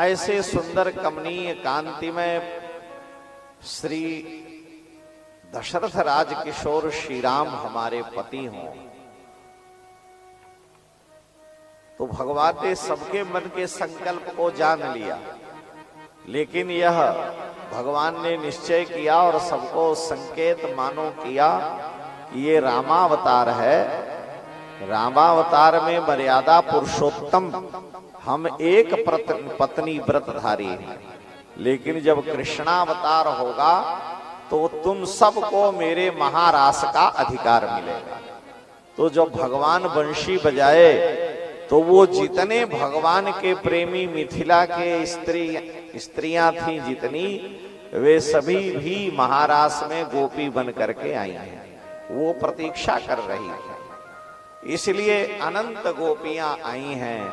[SPEAKER 1] ऐसे सुंदर कमनीय कांतिमय श्री दशरथ राज किशोर श्री राम हमारे पति हों, तो भगवान ने सबके मन के संकल्प को जान लिया। लेकिन यह भगवान ने निश्चय किया और सबको संकेत मानो किया कि ये रामावतार है। रामावतार में मर्यादा पुरुषोत्तम, हम एक पत्नी व्रतधारी हैं, लेकिन जब कृष्णावतार होगा तो तुम सबको मेरे महारास का अधिकार मिलेगा। तो जब भगवान बंशी बजाए तो वो जितने भगवान के प्रेमी मिथिला के स्त्रियां थीं जितनी, वे सभी भी महारास में गोपी बन करके आई हैं। वो प्रतीक्षा कर रही थी, इसलिए अनंत गोपियां आई हैं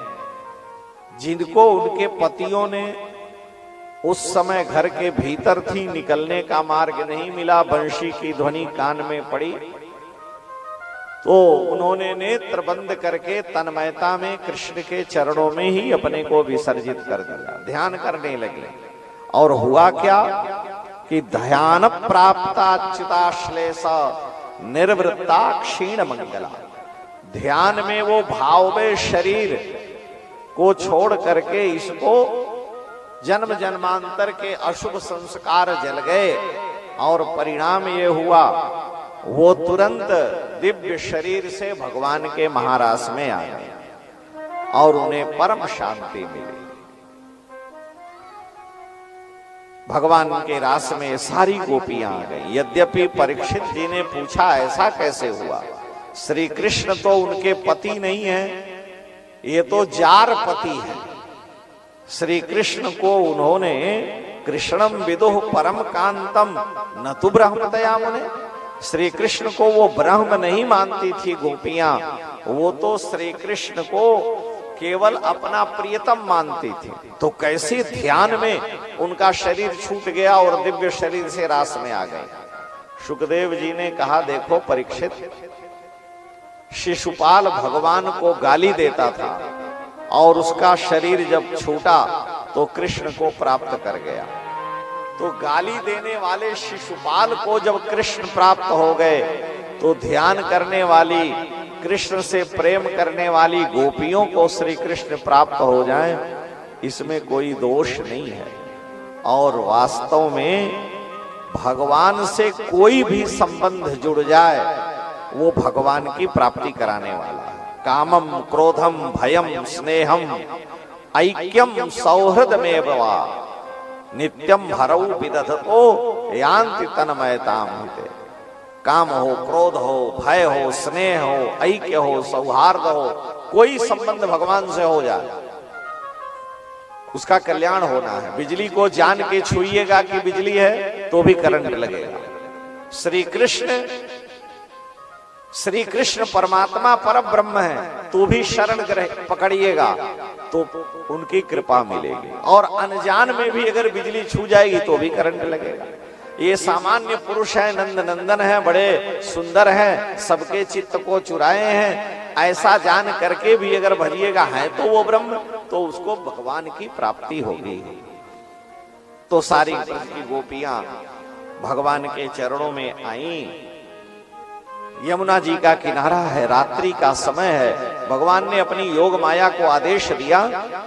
[SPEAKER 1] जिनको उनके पतियों ने उस समय घर के भीतर थी, निकलने का मार्ग नहीं मिला, बंशी की ध्वनि कान में पड़ी तो उन्होंने नेत्र बंद करके तन्मयता में कृष्ण के चरणों में ही अपने को विसर्जित कर दिया, ध्यान करने लगे। और हुआ क्या कि ध्यान प्राप्ताच्युताश्लेष निर्वृत्ता क्षीण मंगला, ध्यान में वो भाव में शरीर को छोड़ करके इसको जन्म जन्मांतर के अशुभ संस्कार जल गए और परिणाम ये हुआ वो तुरंत दिव्य शरीर से भगवान के महारास में आ गए और उन्हें परम शांति मिली। भगवान के रास में सारी गोपियां आ गई। यद्यपि परीक्षित जी ने पूछा ऐसा कैसे हुआ, श्री कृष्ण तो उनके पति नहीं है, ये तो जार पति है। श्री कृष्ण को उन्होंने कृष्णम विदुः परम कांतम न तो ब्रह्मतया मुने, श्री कृष्ण को वो ब्रह्म नहीं मानती थी गोपियां, वो तो श्री कृष्ण को केवल अपना प्रियतम मानती थी। तो कैसे ध्यान में उनका शरीर छूट गया और दिव्य शरीर से रास में आ गए। सुखदेव जी ने कहा, देखो परीक्षित, शिशुपाल भगवान को गाली देता था और उसका शरीर जब छूटा तो कृष्ण को प्राप्त कर गया। तो गाली देने वाले शिशुपाल को जब कृष्ण प्राप्त हो गए तो ध्यान करने वाली, कृष्ण से प्रेम करने वाली गोपियों को श्री कृष्ण प्राप्त हो जाएं, इसमें कोई दोष नहीं है। और वास्तव में भगवान से कोई भी संबंध जुड़ जाए वो भगवान की प्राप्ति कराने वाला है। कामम क्रोधम भयम स्नेहम ऐक्यम सौहृदमेव वा नित्यम हरौ विदधतो यान्ति तन्मयताम हिते। काम हो, क्रोध हो, भय हो, स्नेह हो, ऐक्य हो, सौहार्द हो, कोई संबंध भगवान से हो जाए उसका कल्याण होना है। बिजली को जान के छुइएगा कि बिजली है तो भी करंट लगेगा। श्री कृष्ण परमात्मा पर ब्रह्म है तो भी शरण पकड़िएगा तो उनकी कृपा मिलेगी। और अनजान में भी अगर बिजली छू जाएगी तो भी करंट लगेगा। ये सामान्य पुरुष है, नंद नंदन है, बड़े सुंदर हैं, सबके चित्त को चुराए हैं, ऐसा जान करके भी अगर भजिएगा है तो वो ब्रह्म, तो उसको भगवान की प्राप्ति होगी। तो सारी की गोपियां भगवान के चरणों में आई। यमुना जी का किनारा है, रात्रि का समय है। भगवान ने अपनी योग माया को आदेश दिया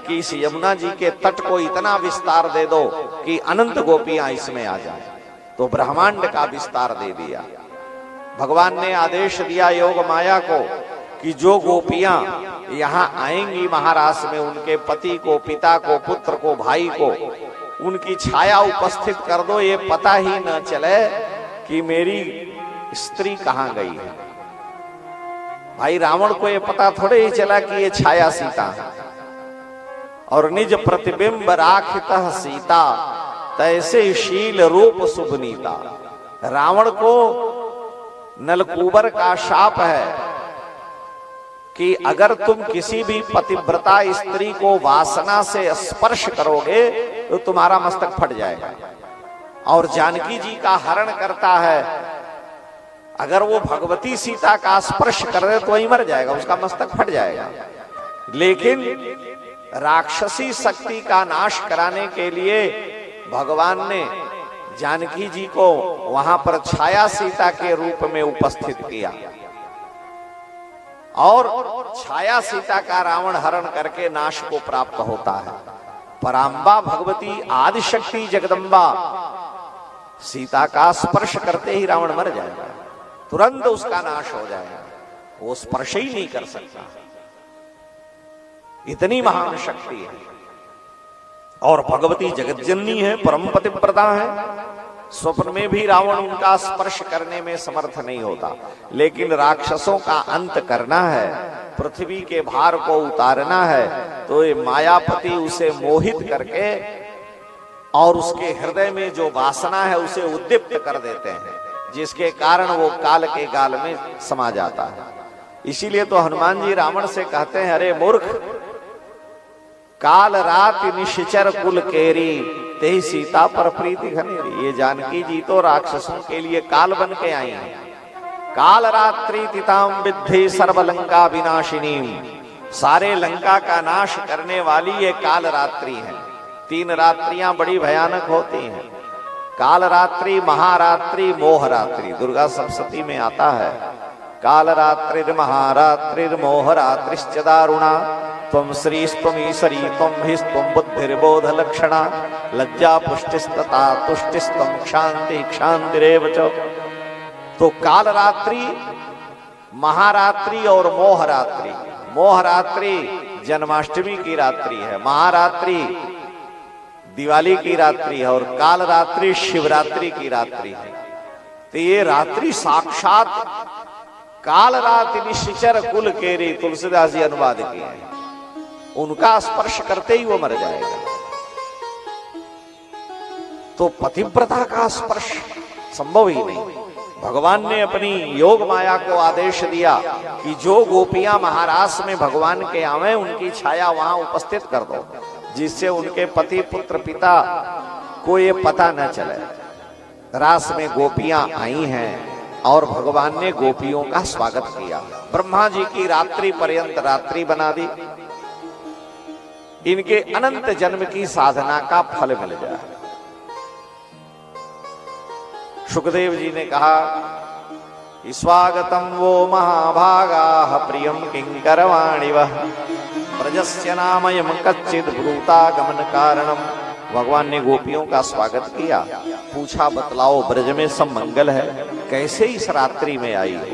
[SPEAKER 1] कि इस यमुना जी के तट को इतना विस्तार दे दो कि अनंत गोपियां इसमें आ जाए। तो ब्रह्मांड का विस्तार दे दिया। भगवान ने आदेश दिया योग माया को कि जो गोपियां यहाँ आएंगी महारास में, उनके पति को, पिता को, पुत्र को, भाई को, उनकी छाया उपस्थित कर दो, ये पता ही न चले कि मेरी स्त्री कहां गई है। भाई रावण को ये पता थोड़े ही चला कि ये छाया सीता है। और निज प्रतिबिंब राखितः सीता तैसे शील रूप सुभनीता। रावण को नलकूबर का शाप है कि अगर तुम किसी भी पतिव्रता स्त्री को वासना से स्पर्श करोगे तो तुम्हारा मस्तक फट जाएगा। और जानकी जी का हरण करता है, अगर वो भगवती सीता का स्पर्श कर रहे तो वही मर जाएगा, उसका मस्तक फट जाएगा। लेकिन राक्षसी शक्ति का नाश कराने के लिए भगवान ने जानकी जी को वहां पर छाया सीता के रूप में उपस्थित किया और छाया सीता का रावण हरण करके नाश को प्राप्त होता है। पराम्बा भगवती आदिशक्ति जगदम्बा सीता का स्पर्श करते ही रावण मर जाएगा, तुरंत उसका नाश हो जाएगा, वो स्पर्श ही नहीं कर सकता। इतनी महान शक्ति है। और भगवती जगतजननी है, परम पतिव्रता है। स्वप्न में भी रावण उनका स्पर्श करने में समर्थ नहीं होता, लेकिन राक्षसों का अंत करना है, पृथ्वी के भार को उतारना है, तो ये मायापति उसे मोहित करके और उसके हृदय में जो वासना है उसे उद्दीप्त कर देते हैं, जिसके कारण वो काल के गाल में समा जाता है। इसीलिए तो हनुमान जी रावण से कहते हैं, अरे मूर्ख, काल रात निशिचर कुल केरी, तेहि सीता पर प्रीति घनेरी। ये जानकी जी तो राक्षसों के लिए काल बन के आई हैं। काल रात्रि तिताम विद्धि सर्वलंका विनाशिनी, सारे लंका का नाश करने वाली ये काल रात्रि है। 3 रात्रियां बड़ी भयानक होती हैं, काल रात्रि, महारात्रि, मोह रात्रि। दुर्गा सप्तशती में आता है, काल रात्रि महारात्रि मोह रात्रिश्च दारुणा, त्वं श्रीस्त्वं ईश्वरी त्वं भिस्त्वं बुद्धिर्बोध लक्षणा, लज्जा पुष्टिस्तथा तुष्टिस्त्वं क्षांति क्षांतिरेव च। तो काल रात्रि, महारात्रि और मोह रात्रि। मोह रात्रि जन्माष्टमी की रात्रि है, महारात्रि दिवाली की रात्रि है और काल रात्रि शिवरात्रि की रात्रि है। तो ये रात्रि साक्षात काल रात्रि निशिचर कुल केरी, तुलसीदास जी अनुवाद किए हैं। उनका स्पर्श करते ही वो मर जाएगा। तो पतिव्रता का स्पर्श संभव ही नहीं। भगवान ने अपनी योग माया को आदेश दिया कि जो गोपियां महारास में भगवान के आवे उनकी छाया वहां उपस्थित कर दो, जिससे उनके पति पुत्र पिता को ये पता न चले। रास में गोपियां आई हैं और भगवान ने गोपियों का स्वागत किया। ब्रह्मा जी की रात्रि पर्यंत रात्रि बना दी, इनके अनंत जन्म की साधना का फल मिल जाए। सुखदेव जी ने कहा, स्वागतम वो महाभागा प्रियम किंकरवाणि वह, प्रजस्य नामयम कच्चिद ब्रूता गमन कारणम। भगवान ने गोपियों का स्वागत किया, पूछा बतलाओ ब्रज में सब मंगल है, कैसे इस रात्रि में आई हो?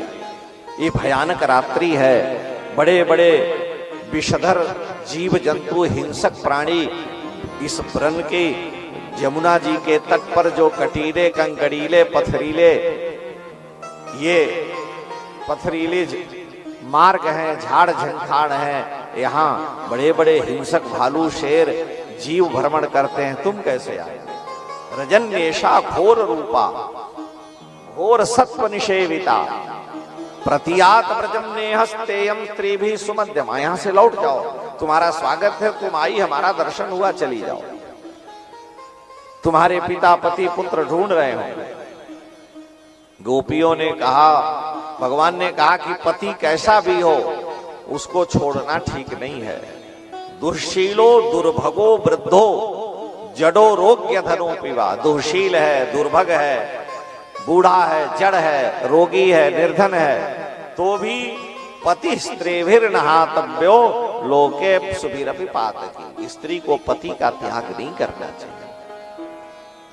[SPEAKER 1] ये भयानक रात्रि है, बड़े बड़े विषधर जीव जंतु हिंसक प्राणी इस वन के यमुना जी के तट पर जो कटीले कंकड़ीले पथरीले ये पथरीले मार्ग हैं, झाड़ झंखाड़ हैं, यहाँ बड़े बड़े हिंसक भालू शेर जीव भ्रमण करते हैं, तुम कैसे आए? रजन्येषा घोर रूपा घोर सत्व निषेविता, प्रतियात व्रजम नेहस्तेयम स्त्री भी सुमध्यम। यहां से लौट जाओ, तुम्हारा स्वागत है, तुम आई, हमारा दर्शन हुआ, चली जाओ। तुम्हारे पिता पति पुत्र ढूंढ रहे हो। गोपियों ने कहा, भगवान ने कहा कि पति कैसा भी हो उसको छोड़ना ठीक नहीं है। दुर्शीलो दुर्भगो वृद्धो जडो रोग्य धनो पिवा। दुर्शील है, दुर्भग है, बूढ़ा है, जड़ है, रोगी है, निर्धन है, तो भी पति स्त्रीभिर नहातव्यो लोके सुभिरपि पातकी। स्त्री को पति का त्याग नहीं करना चाहिए।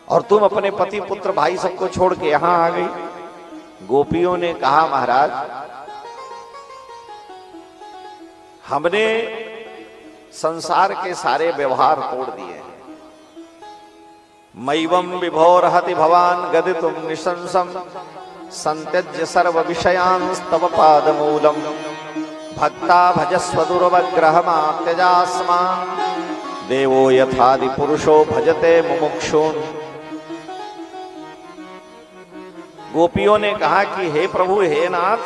[SPEAKER 1] और तुम अपने पति पुत्र भाई सबको छोड़ के यहां आ गई। गोपियों ने कहा, महाराज हमने संसार के सारे व्यवहार तोड़ दिए हैं। मैवम विभोरहति भवान गदितुम निशंसम, संत्यज्य सर्व विषयांस्तव पादमूलम, भक्ता भजस्व दुर्वग्रहमात्यजास्मान्, देवो यथादि पुरुषो भजते मुमुक्षून्। गोपियों ने कहा कि हे प्रभु, हे नाथ,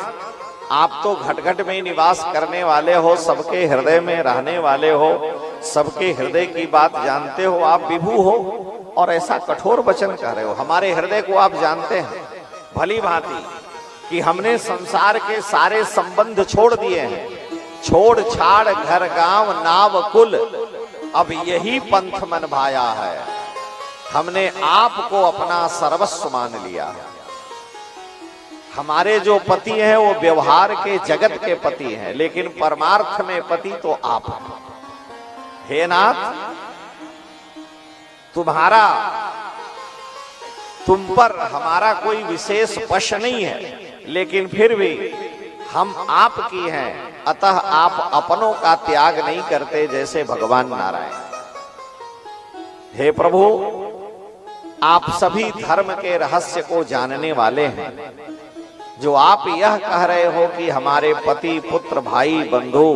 [SPEAKER 1] आप तो घट घट में निवास करने वाले हो, सबके हृदय में रहने वाले हो, सबके हृदय की बात जानते हो, आप विभु हो और ऐसा कठोर वचन कह रहे हो। हमारे हृदय को आप जानते हैं भली भांति कि हमने संसार के सारे संबंध छोड़ दिए हैं, छोड़ छाड़ घर गांव नाव कुल, अब यही पंथ मन भाया है। हमने आपको अपना सर्वस्व मान लिया है। हमारे जो पति हैं वो व्यवहार के जगत के पति हैं, लेकिन परमार्थ में पति तो आप हैं। हे नाथ, तुम पर हमारा कोई विशेष वश नहीं है, लेकिन फिर भी हम आपकी हैं, अतः आप अपनों का त्याग नहीं करते जैसे भगवान नारायण। हे प्रभु, आप सभी धर्म के रहस्य को जानने वाले हैं। जो आप यह कह रहे हो कि हमारे पति पुत्र भाई बंधु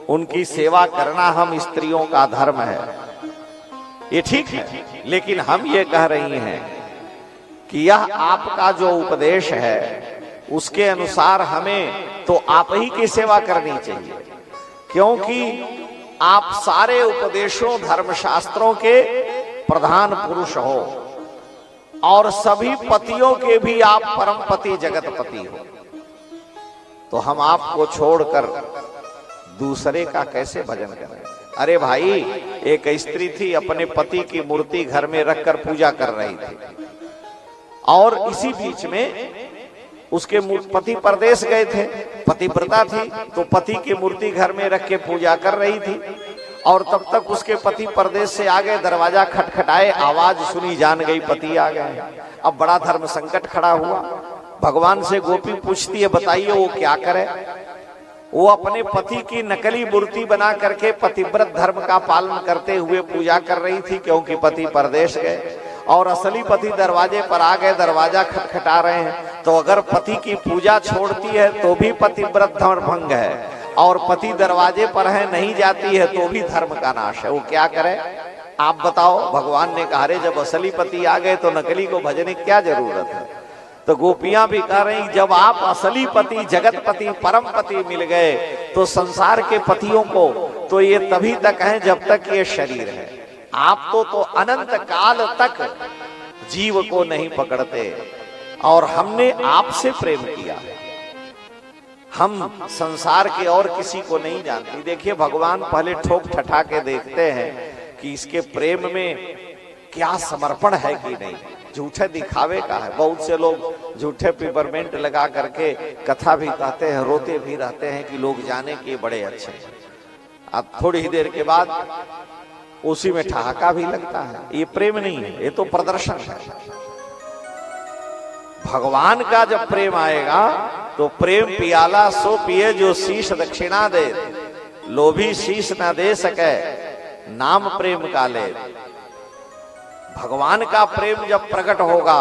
[SPEAKER 1] उनकी सेवा करना हम स्त्रियों का धर्म है, ये ठीक है, लेकिन हम ये कह रही हैं कि यह आपका जो उपदेश है उसके अनुसार हमें तो आप ही की सेवा करनी चाहिए, क्योंकि आप सारे उपदेशों धर्मशास्त्रों के प्रधान पुरुष हो और सभी पतियों के भी आप परम पति जगतपति हो। तो हम आपको छोड़कर दूसरे का कैसे भजन करें? अरे भाई, एक स्त्री थी, अपने पति की मूर्ति घर में रखकर पूजा कर रही थी और इसी बीच में उसके पति परदेश गए थे, पतिव्रता थी, तो पति की मूर्ति घर में रख के पूजा कर रही थी और तब तक उसके पति परदेश से आ गए, दरवाजा खटखटाए, आवाज सुनी, जान गई पति आ गए। अब बड़ा धर्म संकट खड़ा हुआ। भगवान से गोपी पूछती है, बताइए वो क्या करे? वो अपने पति की नकली मूर्ति बना करके पतिव्रत धर्म का पालन करते हुए पूजा कर रही थी, क्योंकि पति परदेश गए और असली पति दरवाजे पर आ गए, दरवाजा खटखटा रहे हैं। तो अगर पति की पूजा छोड़ती है तो भी पतिव्रत धर्म भंग है, और पति दरवाजे पर है नहीं जाती है तो भी धर्म का नाश है। वो क्या करे आप बताओ? भगवान ने कहा, रे जब असली पति आ गए तो नकली को भजने की क्या जरूरत है? तो गोपियां भी कह रही, जब आप असली पति जगतपति परम पति मिल गए तो संसार के पतियों को तो ये तभी तक है जब तक ये शरीर है। आप तो अनंत काल तक जीव को नहीं पकड़ते, और हमने आपसे प्रेम किया है। हम संसार के और किसी को नहीं जानते। देखिए, भगवान पहले ठोक ठठा के देखते हैं कि इसके प्रेम में क्या समर्पण है कि नहीं। झूठे दिखावे का है। बहुत से लोग झूठे पिपरमेंट लगा करके कथा भी कहते हैं, रोते भी रहते हैं कि लोग जाने कि बड़े अच्छे हैं। अब थोड़ी ही देर के बाद उसी में ठहाका भी लगता है। ये प्रेम नहीं है, ये तो प्रदर्शन है। भगवान का जब प्रेम आएगा तो प्रेम पियाला सो पिए जो शीश दक्षिणा दे, लोभी शीश ना दे सके नाम प्रेम का ले। भगवान का प्रेम जब प्रकट होगा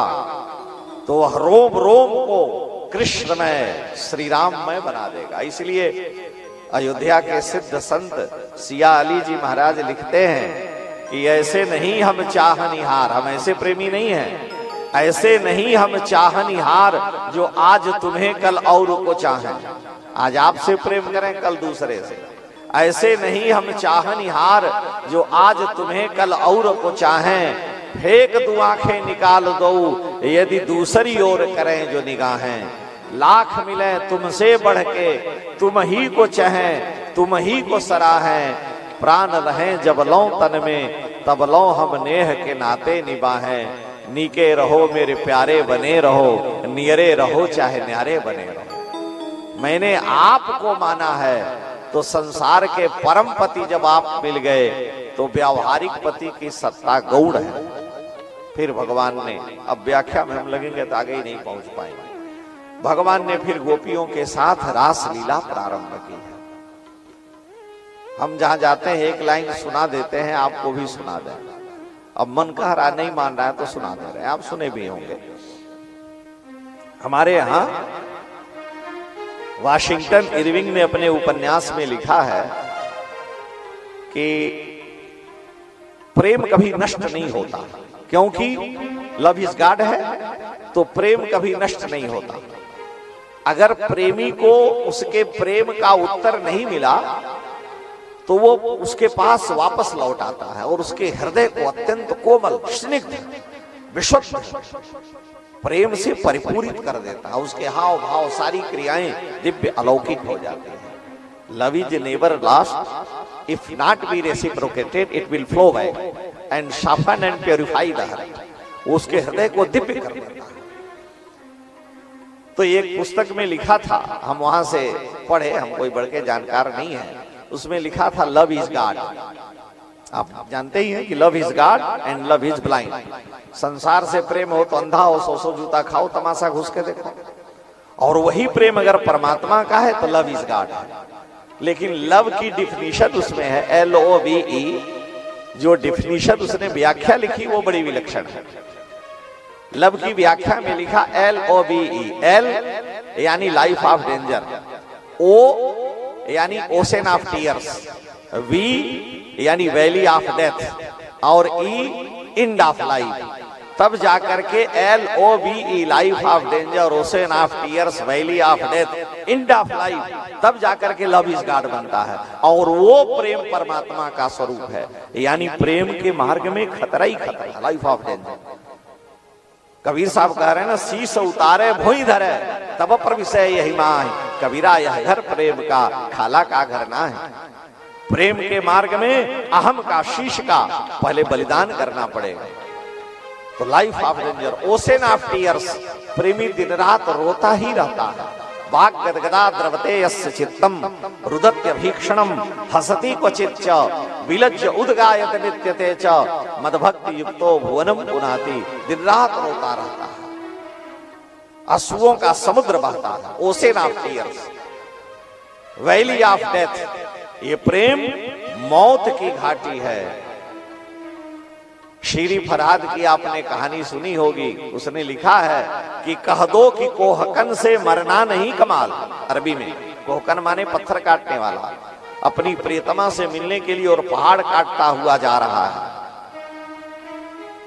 [SPEAKER 1] तो वह रोम रोम को कृष्णमय श्री राममय बना देगा। इसलिए अयोध्या के सिद्ध संत सिया अली जी महाराज लिखते हैं कि ऐसे नहीं हम चाहनिहार, हम ऐसे प्रेमी नहीं हैं, ऐसे नहीं हम चाहनिहार जो आज तुम्हें कल और को चाहें। आज आपसे प्रेम करें, कल दूसरे से। ऐसे नहीं हम चाहनिहार जो आज तुम्हें कल और को चाहें। फेंक दो आंखें निकाल दो यदि दूसरी ओर करें जो निगाहें। लाख मिले तुमसे बढ़ के तुम ही को चाहें, तुम ही को सराहें। प्राण रहें जब लो तन में तब लो हम नेह के नाते निभाएं। नीके रहो मेरे प्यारे बने रहो, नियरे रहो चाहे न्यारे बने रहो। मैंने आपको माना है तो संसार के परम पति जब आप मिल गए तो व्यावहारिक पति की सत्ता गौड़ है। फिर भगवान ने, अब व्याख्या में हम लगेंगे तो आगे ही नहीं पहुंच पाएंगे। भगवान ने फिर गोपियों के साथ रास लीला प्रारंभ की है। हम जहां जाते हैं एक लाइन सुना देते हैं, आपको भी सुना दें। अब मन कह रहा नहीं मान रहा है तो सुना दे रहे हैं, आप सुने भी होंगे। हमारे यहां वाशिंगटन इरविंग ने अपने उपन्यास में लिखा है कि प्रेम कभी नष्ट नहीं होता, क्योंकि लव इज गॉड है तो प्रेम कभी नष्ट नहीं होता। अगर प्रेमी को उसके प्रेम का उत्तर नहीं मिला तो वो उसके पास वापस लौट आता है और उसके हृदय को अत्यंत कोमल, स्निग्ध, विशुद्ध प्रेम से परिपूरित कर देता है। उसके हाव भाव सारी क्रियाएं दिव्य अलौकिक हो जाती हैं। Love is never lost, if not be reciprocated it will flow back and sharpen and purify the heart. उसके हृदय को दिव्य कर देता है। तो एक पुस्तक में लिखा था, हम वहां से पढ़े, हम कोई बढ़ के जानकार नहीं है, उसमें लिखा था लव इज गॉड। आप जानते ही हैं कि love is God and love is blind. संसार से प्रेम हो तो अंधा हो, सौ जूता खाओ, तमाशा घुस के देखो। और वही प्रेम अगर परमात्मा का है तो लव इज गॉड है। लेकिन लव की डिफिनीशन उसमें है LOVE, जो डिफिनीशन उसने व्याख्या लिखी वो बड़ी विलक्षण है। लव की व्याख्या में लिखा LOVE, L यानी लाइफ ऑफ डेंजर, O यानी ओशन ऑफ टीयर्स, V यानी वैली ऑफ डेथ और E इंड ऑफ लाइफ। तब जाकर के LOVE life of danger, ocean of tears, valley of death, end of life, तब जाकर के लव इज गॉड बनता है। और वो प्रेम परमात्मा का स्वरूप है। यानी प्रेम के मार्ग में खतरा ही खतरा, लाइफ ऑफ डेंजर। कबीर साहब कह रहे हैं ना, शीश उतारे भोई धरे तब पर विषय यही माह, कबीरा यह घर प्रेम का खाला का घर ना है। प्रेम के मार्ग में अहम का, शीश का पहले बलिदान करना पड़ेगा। तो life of danger, ocean of tears, प्रेमी दिन रात रोता ही रहता है। वाक् गदगदा द्रवते यस्य चित्तम रुदत्य भीक्षणम हसति क्वचित् च विलज्य उद्गायत नित्यते च मदभक्ति युक्तो भुवनम पुनाति। दिन रात रोता रहता है, अश्रुओं का समुद्र बहता है। Ocean of tears, valley of death, ये प्रेम मौत की घाटी है। शीरी फरहाद की आपने कहानी सुनी होगी, उसने लिखा है कि कह दो कि कोहकन से मरना नहीं कमाल। अरबी में कोहकन माने पत्थर काटने वाला, अपनी प्रियतमा से मिलने के लिए और पहाड़ काटता हुआ जा रहा है।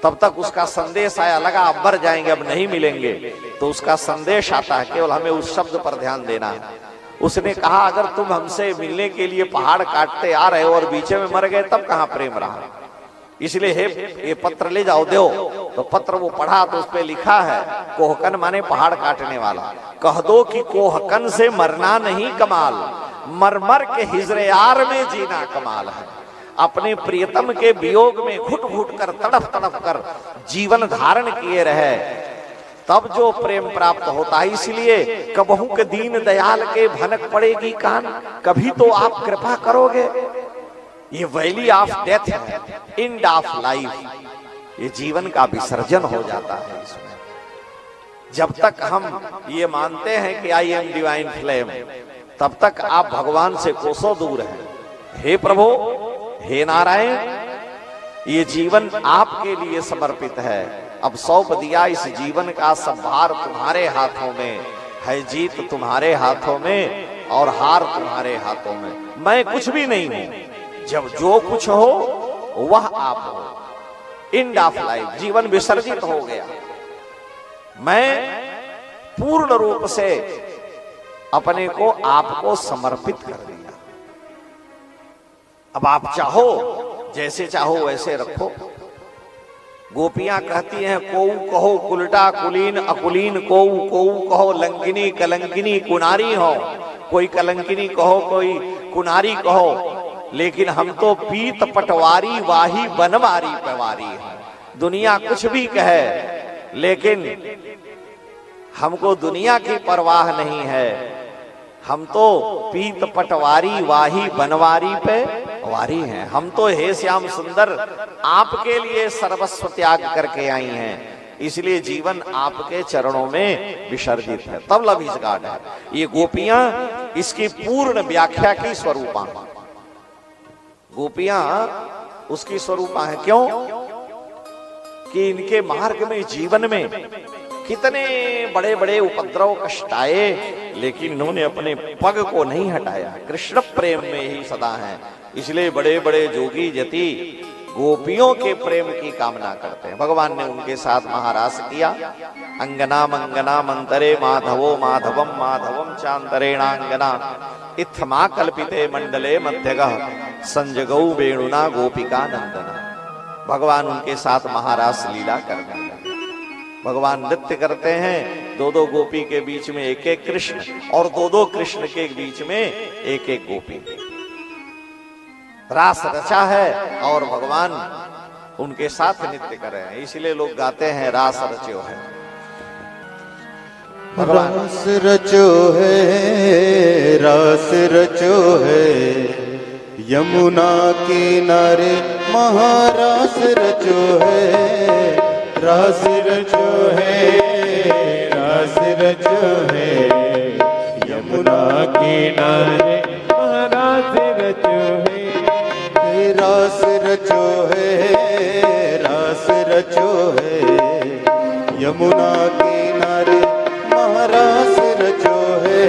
[SPEAKER 1] तब तक उसका संदेश आया, लगा अब मर जाएंगे, अब नहीं मिलेंगे। तो उसका संदेश आता है, केवल हमें उस शब्द पर ध्यान देना है। उसने कहा, अगर तुम हमसे मिलने के लिए पहाड़ काटते आ रहे हो और बीच में मर गए, तब कहां प्रेम रहा। इसलिए हे ये पत्र ले जाओ, दो। तो पत्र वो पढ़ा तो उस पे लिखा है, कोहकन माने पहाड़ काटने वाला, कह दो कि कोहकन से मरना नहीं कमाल, मर मर के हिजरे यार में जीना कमाल है। अपने प्रियतम के वियोग में घुट घुट कर, तड़फ तड़फ कर जीवन धारण किए रहे, तब जो प्रेम प्राप्त होता है। इसलिए कबहू के दीन दयाल के भनक पड़ेगी कान, कभी तो आप कृपा करोगे। ये वैली ऑफ डेथ है, इंड ऑफ लाइफ, ये जीवन का विसर्जन हो जाता है इसमें। जब तक हम ये मानते हैं कि आई एम डिवाइन फ्लेम, तब तक आप भगवान से कोसों दूर हैं। हे प्रभु, हे नारायण, ये जीवन आपके लिए समर्पित है। अब सौंप दिया इस जीवन का सब भार तुम्हारे हाथों में है, जीत तुम्हारे हाथों में और हार तुम्हारे हाथों में। मैं कुछ भी नहीं हूं, जब जो कुछ हो वह आप हो। इंड ऑफ लाइफ, जीवन विसर्जित हो गया। मैं पूर्ण रूप से अपने को आपको समर्पित कर दिया। अब आप चाहो, जैसे चाहो वैसे रखो। गोपियां कहती हैं, कोऊ कहो कुलटा कुलीन अकुलीन, कोऊ कोऊ कहो लंकिनी कलंकिनी कुनारी हो। कोई कलंकिनी कहो, कोई कुनारी कहो, लेकिन हम तो पीत पटवारी वाही बनवारी पवारी है। दुनिया कुछ भी कहे, लेकिन हमको दुनिया की परवाह नहीं है। हम तो पीत पटवारी वाही बनवारी पे वारी हैं। हम तो हे श्याम सुंदर आपके लिए सर्वस्व त्याग करके आई हैं, इसलिए जीवन आपके चरणों में विसर्जित है। तब लव इज गॉड है। ये गोपियां इसकी पूर्ण व्याख्या की स्वरूपा, गोपियां उसकी स्वरूपा है। क्यों कि इनके मार्ग में, जीवन में कितने बड़े बड़े उपद्रव कष्ट आए, लेकिन इन्होंने अपने पग को नहीं हटाया, कृष्ण प्रेम में ही सदा हैं। इसलिए बड़े बड़े जोगी जति गोपियों के प्रेम की कामना करते हैं। भगवान ने उनके साथ महारास किया। अंगना मंगना मंतरे माधवो माधवम माधवम चांतरेणांगना इत्थमा कल्पिते मंडले मध्यगः संजगौ वेणुना गोपिका नंदना। भगवान उनके साथ महारास लीला करने लगे। भगवान नृत्य करते हैं, दो दो गोपी के बीच में एक एक कृष्ण, और दो दो कृष्ण के बीच में एक एक गोपी। रास रचा है और भगवान उनके साथ नृत्य कर रहे हैं। इसलिए लोग गाते हैं, रास रचो है।
[SPEAKER 2] रास रचो है, रास रचो है, यमुना किनारे महारास रचो है।
[SPEAKER 3] रास रचो है, रास रचो है, यमुना किनारे महारास रचो है।
[SPEAKER 2] रास रचो है, रास रचो है, यमुना किनारे महारास रचो है,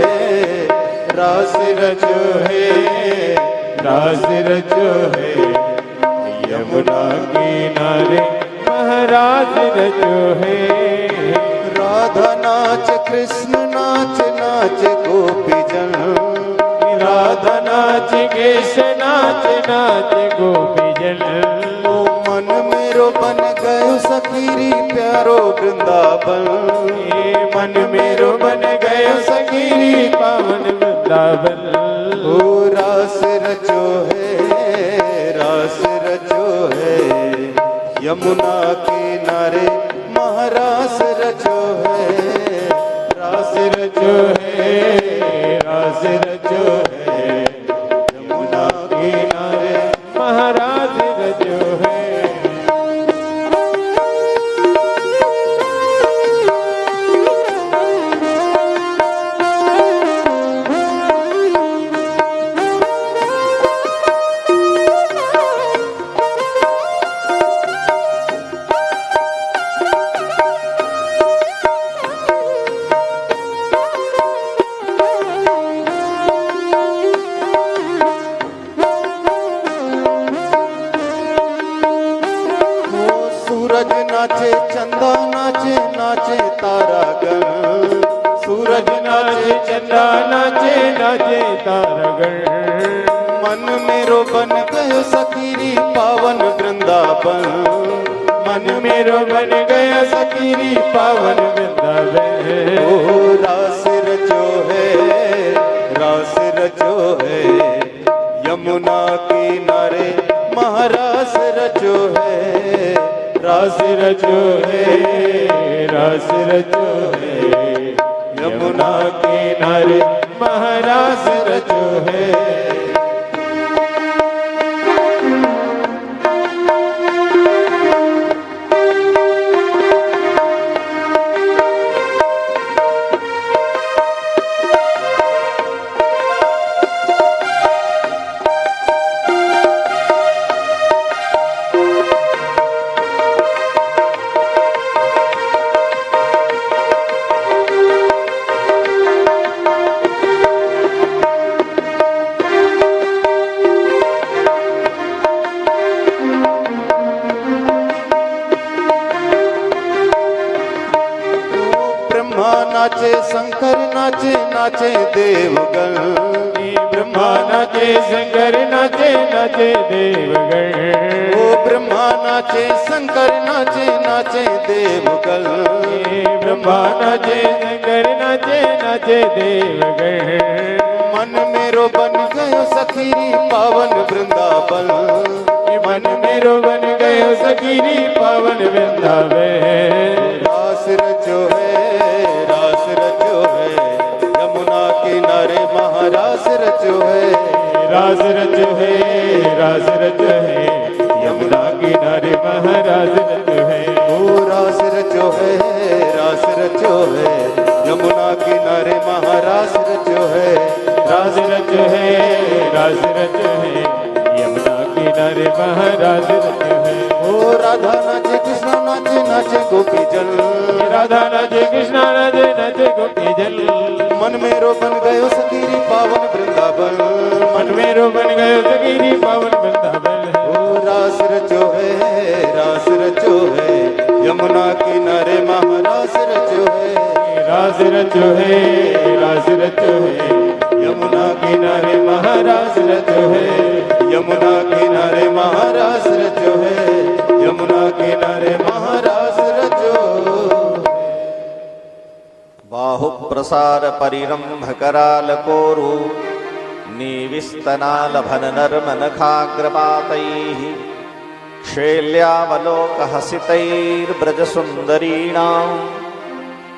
[SPEAKER 2] रास रचो है,
[SPEAKER 3] रास रचो है, यमुना किनारे महाराज रचो है।
[SPEAKER 2] राधा नाच कृष्ण नाच, नाच गोपी जन,
[SPEAKER 3] राधा नाच केश नाच, नाच गोपी जन।
[SPEAKER 2] ओ मन मेरो बन गयो सखीरी प्यारो वृंदावन,
[SPEAKER 3] ये मन मेरो बन गयो सखीरी पावन वृंदावन।
[SPEAKER 2] ओ रास रचो है, रास रचो है, यमुना किनारे महारास रचो है,
[SPEAKER 3] रास रचो है, रास रचो है,
[SPEAKER 2] यमुना किनारे
[SPEAKER 3] महाराज रचो है।
[SPEAKER 2] सूरज नाचे चंदा नाचे, नाचे तारागण,
[SPEAKER 3] सूरज नाचे चंदा नाचे, नाचे तारगण।
[SPEAKER 2] मन मेरो बन गयो सखीरी पावन वृंदावन,
[SPEAKER 3] मन मेरो बन गया सखीरी पावन वृंदावन।
[SPEAKER 2] ओ रास रचो है, रास रचो है, यमुना किनारे महारास रचो है,
[SPEAKER 3] रास रचो है, रास रचो है, यमुना किनारे महारास रचो है।
[SPEAKER 2] नाचे शंकर नाचे, नाचे देवगण,
[SPEAKER 3] ब्रह्मा नाचे शंकर नाचे, नाचे देवगण।
[SPEAKER 2] ओ ब्रह्मा नाचे शंकर नाचे, नाचे देवगण,
[SPEAKER 3] ब्रह्मा नाचे शंकर नाचे, नाचे देवगण।
[SPEAKER 2] मन मेरो बन गयो सखीरी पावन वृंदावन,
[SPEAKER 3] मन मेरो बन गयो सखीरी पावन वृंदावन।
[SPEAKER 2] रास रचो है, रास रचो है, यमुना किनारे महारास रचो है,
[SPEAKER 3] रास रचो है, रास रचो है, यमुना किनारे महाराज रचो है।
[SPEAKER 2] ओ रास रचो है, रास रचो है, यमुना किनारे महारास रचो है,
[SPEAKER 3] रास रचो है, रास रचो है, यमुना किनारे महाराज रचो है।
[SPEAKER 2] ओ राधा नाचे कृष्ण नाचे, नाचे गोपी जल,
[SPEAKER 3] राधा नाचे कृष्णा नाचे, नाचे गोपी जल।
[SPEAKER 2] मन मेरो बन गयो सखीरी पावन वृंदावन,
[SPEAKER 3] मन मेरो बन गयो सखीरी पावन वृंदावन।
[SPEAKER 2] ओ रास रचो है, रास रचो है, यमुना किनारे महारास रचो है,
[SPEAKER 3] रास रचो है, रास रचो है,
[SPEAKER 2] यमुना
[SPEAKER 3] किनारे महाराज रचो है।
[SPEAKER 2] यमुना किनारे महारास रचो है, यमुना किनारे महारास रचो।
[SPEAKER 1] बाहु प्रसार परिरंभ कराल कोरु निविस्तनालभन नर्म नखाग्रपातैः शैल्यावलोक हसितैर्ब्रज सुंदरीणाम्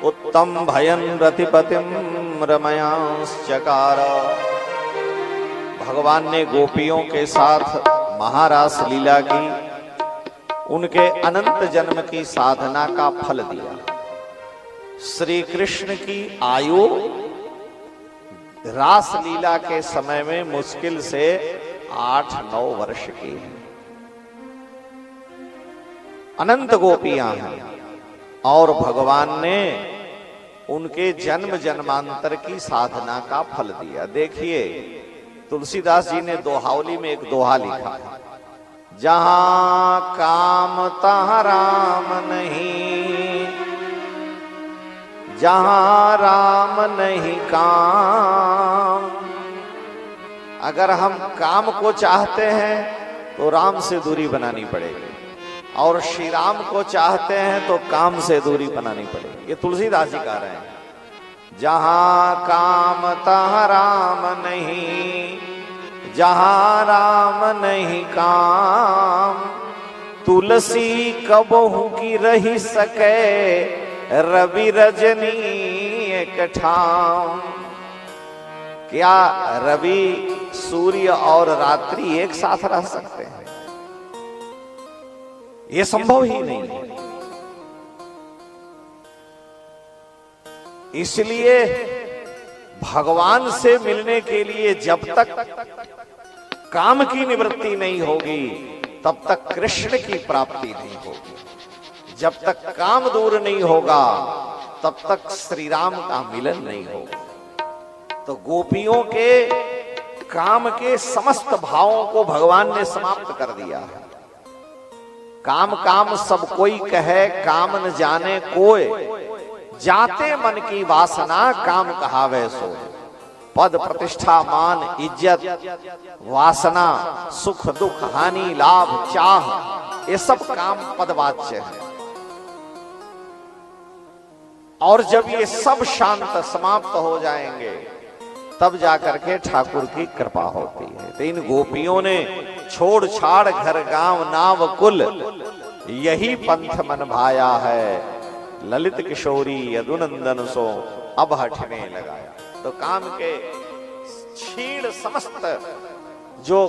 [SPEAKER 1] उत्तम भयन रतिपतिम रमयांश्चकार। भगवान ने गोपियों के साथ महारास लीला की, उनके अनंत जन्म की साधना का फल दिया। श्री कृष्ण की आयु रास लीला के समय में मुश्किल से 8-9 वर्ष की है। अनंत गोपियां हैं, और भगवान ने उनके जन्म जन्मांतर की साधना का फल दिया। देखिए तुलसीदास जी ने दोहावली में एक दोहा लिखा, जहां काम तहां राम नहीं, जहां राम नहीं काम। अगर हम काम को चाहते हैं तो राम से दूरी बनानी पड़ेगी, और श्री राम को चाहते हैं तो काम से दूरी बनानी पड़ेगी। ये तुलसीदास जी कह रहे हैं, जहां काम तहां राम नहीं, जहां राम नहीं काम। तुलसी कबहू की रही सके रवि रजनी एक ठाम। क्या रवि सूर्य और रात्रि एक साथ रह सकते हैं? ये संभव ही नहीं है। इसलिए भगवान से मिलने के लिए जब तक काम की निवृत्ति नहीं होगी तब तक कृष्ण की प्राप्ति नहीं होगी। जब तक काम दूर नहीं होगा तब तक श्री राम का मिलन नहीं होगा। तो गोपियों के काम के समस्त भावों को भगवान ने समाप्त कर दिया है। काम काम सब कोई कहे, काम न जाने कोय, जाते मन की वासना काम कहावे सोय। पद प्रतिष्ठा मान इज्जत वासना सुख दुख हानि लाभ चाह, ये सब काम पदवाच्य है। और जब ये सब शांत समाप्त हो जाएंगे तब जाकर के ठाकुर की कृपा होती है। तो इन गोपियों ने छोड़ छाड़ घर गांव नाव कुल, यही पंथ मन भाया है। ललित किशोरी यदुनंदन सो अब हटने लगाया। तो काम के क्षीण समस्त जो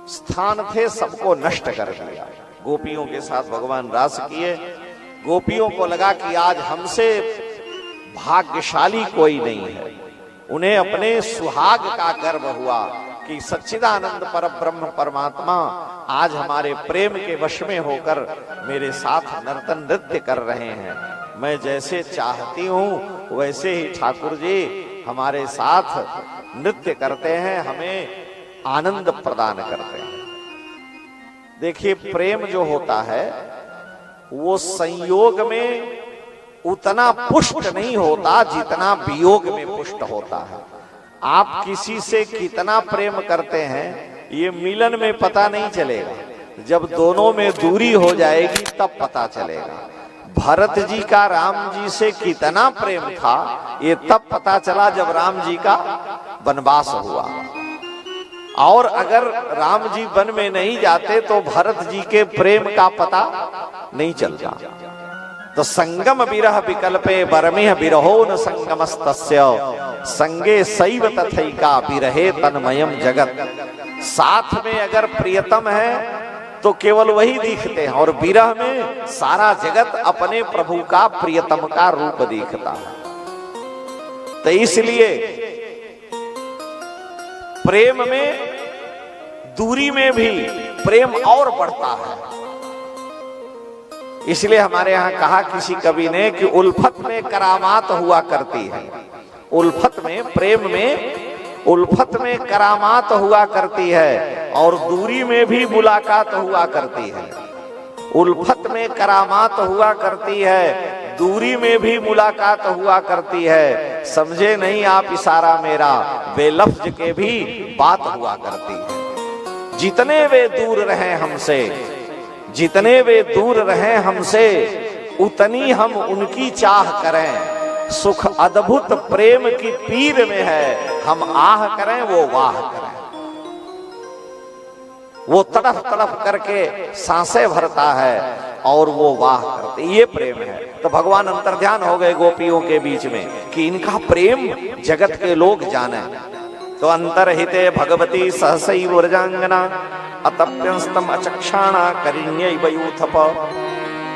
[SPEAKER 1] स्थान थे सबको नष्ट कर दिया। गोपियों के साथ भगवान रास किए। गोपियों को लगा कि आज हमसे भाग्यशाली कोई नहीं है। उन्हें अपने सुहाग का गर्व हुआ कि सच्चिदानंद पर ब्रह्म परमात्मा आज हमारे प्रेम के वश में होकर मेरे साथ नर्तन नृत्य कर रहे हैं। मैं जैसे चाहती हूं वैसे ही ठाकुर जी हमारे साथ नृत्य करते हैं, हमें आनंद प्रदान करते हैं। देखिए प्रेम जो होता है वो संयोग में उतना पुष्ट नहीं होता जितना वियोग में पुष्ट होता है। आप किसी से कितना प्रेम करते हैं ये मिलन में पता नहीं चलेगा, जब दोनों में दूरी हो जाएगी तब पता चलेगा। भरत जी का राम जी से कितना प्रेम था ये तब पता चला जब राम जी का वनवास हुआ। और अगर राम जी वन में नहीं जाते तो भरत जी के प्रेम का पता नहीं चलता। तो संगम विरह विकल्पे बरमेह विरहो न संगमस्तस्य, संगे सैव तथैका विरहे तन्मयम जगत। साथ में अगर प्रियतम है तो केवल वही दिखते हैं, और विरह में सारा जगत अपने प्रभु का प्रियतम का रूप दिखता है। तो इसलिए प्रेम में दूरी में भी प्रेम और बढ़ता है। इसलिए हमारे यहां कहा किसी कवि ने कि उल्फत में करामात हुआ करती है। उल्फत में प्रेम में उल्फत में करामात हुआ करती है और दूरी में भी मुलाकात हुआ करती है। उल्फत में करामात हुआ करती है, दूरी में भी मुलाकात हुआ करती है। समझे नहीं आप इशारा मेरा, बेलफ्ज के भी बात हुआ करती है। जितने वे दूर रहे हमसे, जितने वे दूर रहे हमसे, उतनी हम उनकी चाह करें। सुख अद्भुत प्रेम की पीर में है, हम आह करें वो वाह करें। वो तड़फ तड़फ करके सांसें भरता है और वो वाह करते, ये प्रेम है। तो भगवान अंतर्ध्यान हो गए गोपियों के बीच में कि इनका प्रेम जगत के लोग जाने। तो अंतरहिते भगवती सहसैव व्रजांगना अतप्यंस्तम अचक्षाणा करिण्यैव यूथप।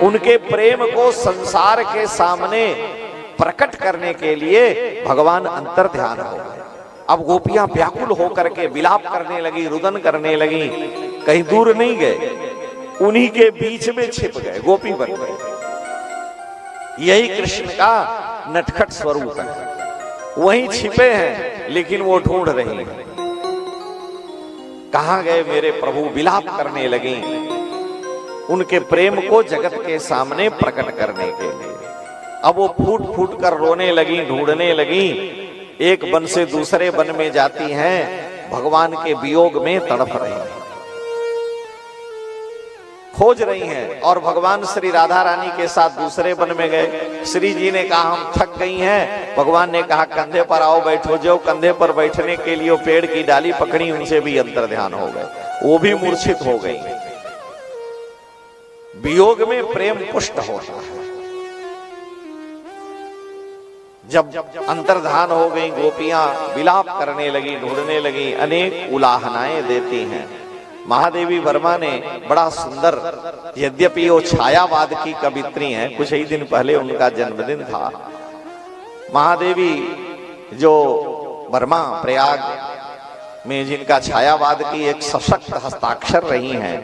[SPEAKER 1] उनके प्रेम को संसार के सामने प्रकट करने के लिए भगवान अंतर्ध्यान हो गए। अब गोपियां व्याकुल होकर के विलाप करने लगी, रुदन करने लगी, कहीं दूर नहीं गए, उन्हीं के बीच में छिप गए, गोपी बन गए। यही कृष्ण का नटखट स्वरूप है। वहीं छिपे हैं लेकिन वो ढूंढ रही हैं। कहां गए मेरे प्रभु, विलाप करने लगी उनके प्रेम को जगत के सामने प्रकट करने के लिए। अब वो फूट फूट कर रोने लगी, ढूंढने लगी, एक वन से दूसरे वन में जाती हैं, भगवान के वियोग में तड़प रही हैं, खोज रही हैं। और भगवान श्री राधा रानी के साथ दूसरे वन में गए। श्री जी ने कहा हम थक गई हैं। भगवान ने कहा कंधे पर आओ बैठो। जो कंधे पर बैठने के लिए पेड़ की डाली पकड़ी, उनसे भी अंतर ध्यान हो गए, वो भी मूर्छित हो गई। वियोग में प्रेम पुष्ट होता है। जब अंतर्धान हो गई, गोपियां विलाप करने लगी, ढूंढने लगी, अनेक उलाहनाएं देती हैं। महादेवी वर्मा ने बड़ा सुंदर, यद्यपि वो छायावाद की कवित्री हैं, कुछ ही दिन पहले उनका जन्मदिन था। महादेवी जो वर्मा प्रयाग में जिनका छायावाद की एक सशक्त हस्ताक्षर रही हैं,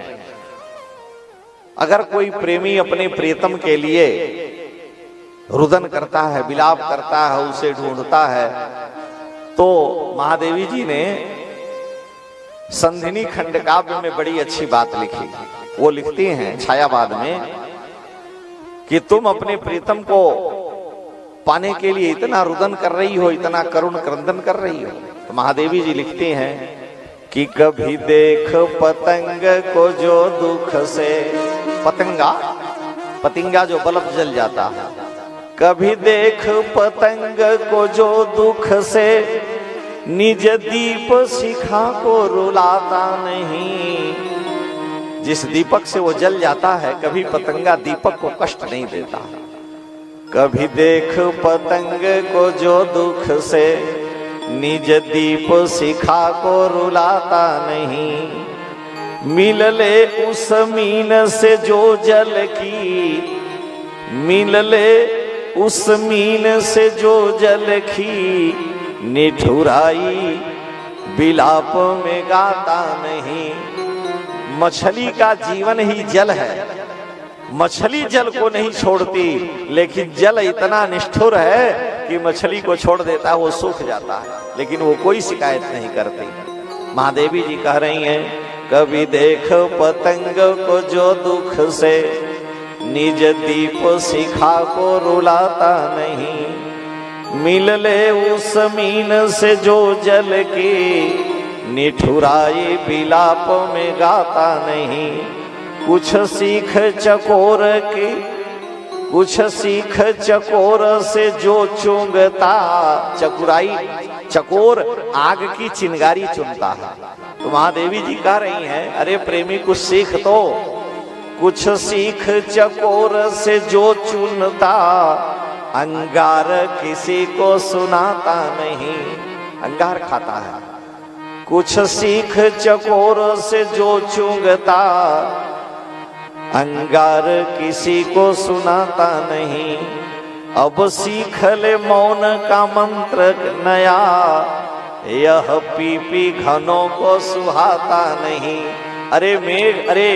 [SPEAKER 1] अगर कोई प्रेमी अपने प्रियतम के लिए रुदन करता है, विलाप करता है, उसे ढूंढता है, तो महादेवी जी ने संधिनी खंड काव्य में बड़ी अच्छी बात लिखी। वो लिखती हैं छायावाद में कि तुम अपने प्रीतम को पाने के लिए इतना रुदन कर रही हो, इतना करुण क्रंदन कर रही हो। तो महादेवी जी लिखती हैं कि कभी देख पतंग को जो दुख से, पतंगा जो बल्ब जल जाता है, कभी देख पतंग को जो दुख से निज दीप शिखा को रुलाता नहीं। जिस दीपक से वो जल जाता है, कभी पतंगा दीपक को कष्ट नहीं देता। कभी देख पतंग को जो दुख से निज दीप शिखा को रुलाता नहीं। मिल ले उस मीन से जो जल की, मिल ले उस मीन से जो जल की, निठुराई विलाप में गाता नहीं। मछली का जीवन ही जल है, मछली जल को नहीं छोड़ती, लेकिन जल इतना निष्ठुर है कि मछली को छोड़ देता है, वो सूख जाता है, लेकिन वो कोई शिकायत नहीं करती। महादेवी जी कह रही हैं, कभी देख पतंग को जो दुख से निज दीप शिखा को रुलाता नहीं। मिल ले उस मीन से जो जल की, निठुराई विलाप में गाता नहीं। कुछ सीख चकोर की, कुछ सीख चकोर से जो चुंगता, चकुराई चकोर आग की चिंगारी चुनता है। तो महादेवी जी कह रही हैं, अरे प्रेमी कुछ सीख तो, कुछ सीख चकोर से जो चुनता, अंगार किसी को सुनाता नहीं। अंगार खाता है। कुछ सीख चकोर से जो चुंगता, अंगार किसी को सुनाता नहीं। अब सीख ले मौन का मंत्र नया, यह पी पी घनों को सुहाता नहीं। अरे मेघ, अरे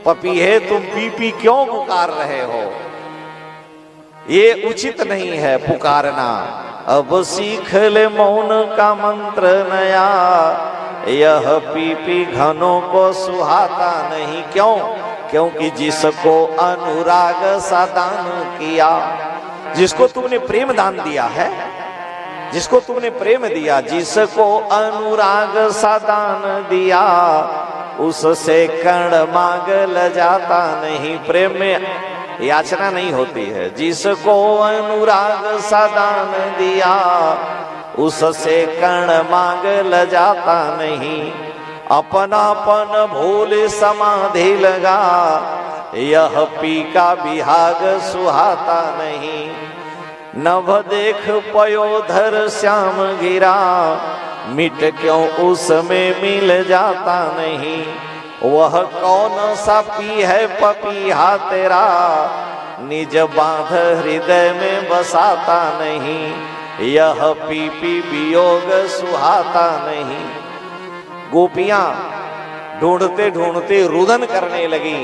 [SPEAKER 1] पपीहे, तुम पी पी क्यों पुकार रहे हो, ये उचित नहीं है पुकारना। अब सीख ले मौन का मंत्र नया, यह पी पी घनों को सुहाता नहीं। क्यों? क्योंकि जिसको अनुराग सा दान किया, जिसको तुमने प्रेम दान दिया है, जिसको तुमने प्रेम दिया, जिसको अनुराग सा दान दिया, उससे कण मांग ल जाता नहीं। प्रेम में याचना नहीं होती है। जिसको अनुराग सा दान दिया, उससे कण मांग ल जाता नहीं। अपनापन भूल समाधि लगा, यह पी का विहाग सुहाता नहीं। नभ देख पयोधर श्याम गिरा, मिट क्यों उसमें मिल जाता नहीं। वह कौन सा पी है पपीहा तेरा, निज बांध हृदय में बसाता नहीं। यह पी पी वियोग सुहाता नहीं। गोपियां ढूंढते ढूंढते रुदन करने लगी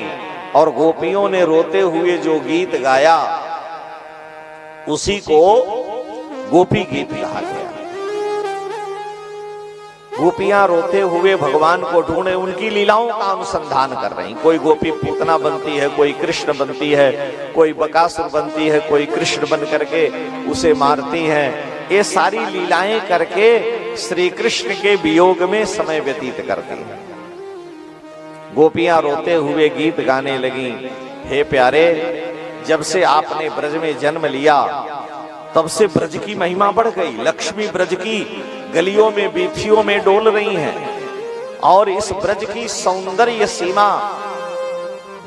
[SPEAKER 1] और गोपियों ने रोते हुए जो गीत गाया उसी को गोपी गीत कहा गया। गोपियां रोते हुए भगवान को ढूंढे, उनकी लीलाओं का अनुसंधान कर रही। कोई गोपी पूतना बनती है, कोई कृष्ण बनती है, कोई बकासुर बनती है, कोई कृष्ण बन करके उसे मारती है। ये सारी लीलाएं करके श्री कृष्ण के वियोग में समय व्यतीत करती हैं। गोपियां रोते हुए गीत गाने लगी, हे प्यारे, जब से आपने ब्रज में जन्म लिया तब से ब्रज की महिमा बढ़ गई। लक्ष्मी ब्रज की गलियों में बीथियों में डोल रही हैं और इस ब्रज की सौंदर्य सीमा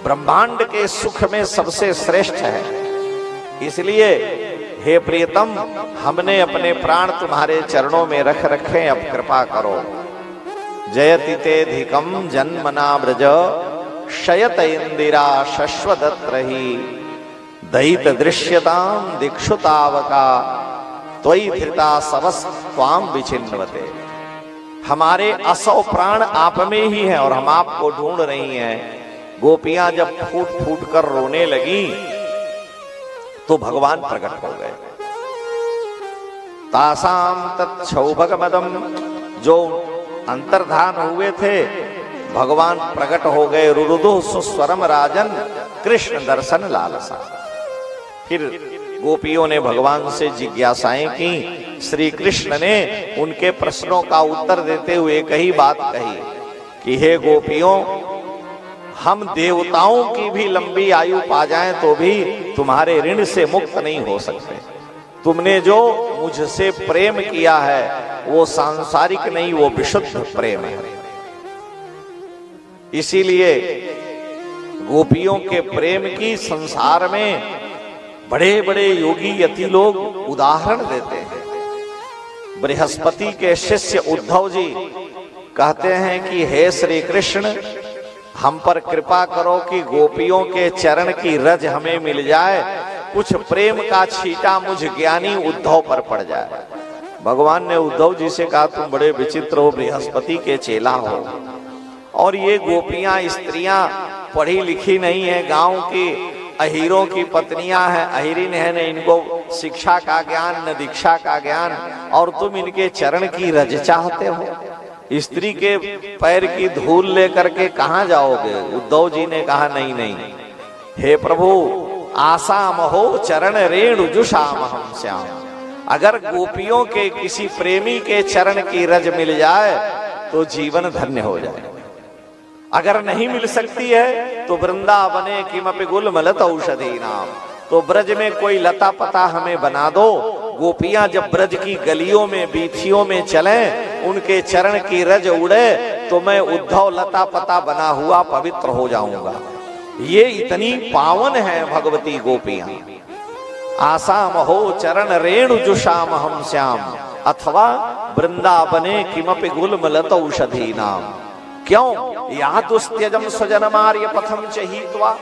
[SPEAKER 1] ब्रह्मांड के सुख में सबसे श्रेष्ठ है। इसलिए हे प्रियतम, हमने अपने प्राण तुम्हारे चरणों में रख रखे, अब कृपा करो। जयति तेधिकम जन्मना ब्रज शयत इंदिरा शश्वदत्रहि दयित दृश्यताम दिक्षुतावका त्वयि धृता सवस्त्वाम विचिन्वते। हमारे असौ प्राण आप में ही हैं और हम आपको ढूंढ रही हैं। गोपियां जब फूट फूट कर रोने लगी तो भगवान प्रकट हो गए। तासाम तच्छौभगमदम, जो अंतर्धान हुए थे भगवान प्रकट हो गए। रुरुदु सुस्वरम राजन कृष्ण दर्शन लालसा। फिर गोपियों ने भगवान से जिज्ञासाएं की। श्री कृष्ण ने उनके प्रश्नों का उत्तर देते हुए कही बात कही कि हे गोपियों, हम देवताओं की भी लंबी आयु पा जाएं तो भी तुम्हारे ऋण से मुक्त नहीं हो सकते। तुमने जो मुझसे प्रेम किया है वो सांसारिक नहीं, वो विशुद्ध प्रेम है। इसीलिए गोपियों के प्रेम की संसार में बड़े बड़े योगी यति लोग उदाहरण देते हैं। बृहस्पति के शिष्य उद्धव जी कहते हैं कि हे श्री कृष्ण, हम पर कृपा करो कि गोपियों के चरण की रज हमें मिल जाए, कुछ प्रेम का छींटा मुझ ज्ञानी उद्धव पर पड़ जाए। भगवान ने उद्धव जी से कहा, तुम बड़े विचित्र हो, बृहस्पति के चेला हो और ये गोपियां स्त्रियां पढ़ी लिखी नहीं है, गांव की अहीरों की पत्नियां हैं, अहीरिन है, न इनको शिक्षा का ज्ञान न दीक्षा का ज्ञान, और तुम इनके चरण की रज चाहते हो। स्त्री के पैर की धूल लेकर के कहां जाओगे? उद्धव जी ने कहा, नहीं नहीं, हे प्रभु, आसाम हो चरण रेणु जुषाम हम श्याम। अगर गोपियों के किसी प्रेमी के चरण की रज मिल जाए तो जीवन धन्य हो जाए। अगर नहीं मिल सकती है तो वृंदावने किमपि गुलमलत औषधि नाम, तो ब्रज में कोई लता पता हमें बना दो। गोपियां जब ब्रज की गलियों में बीथियों में चलें, उनके चरण की रज उड़े तो मैं उद्धव लता पता बना हुआ पवित्र हो जाऊंगा। ये इतनी पावन है भगवती गोपियां। आसाम हो चरण रेणु जुषाम हम श्याम, अथवा वृंदावने किमपि गुलमलत औषधि नाम। क्यों? या दुस्त्यजम स्वजनमार्य पथम चहित्वा।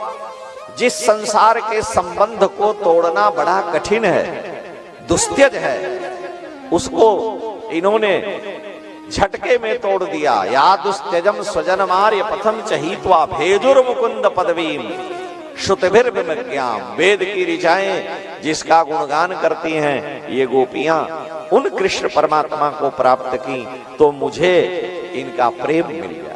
[SPEAKER 1] जिस संसार के संबंध को तोड़ना बड़ा कठिन है, दुस्त्यज है, उसको इन्होंने झटके में तोड़ दिया। या दुस्त्यजम स्वजनमार्य पथम चहित्वा भेजुर मुकुंद पदवीम श्रुतिभिर विमज्ञाम। वेद की ऋचाएं जिसका गुणगान करती हैं, ये गोपियां उन कृष्ण परमात्मा को प्राप्त की तो मुझे इनका प्रेम मिल गया।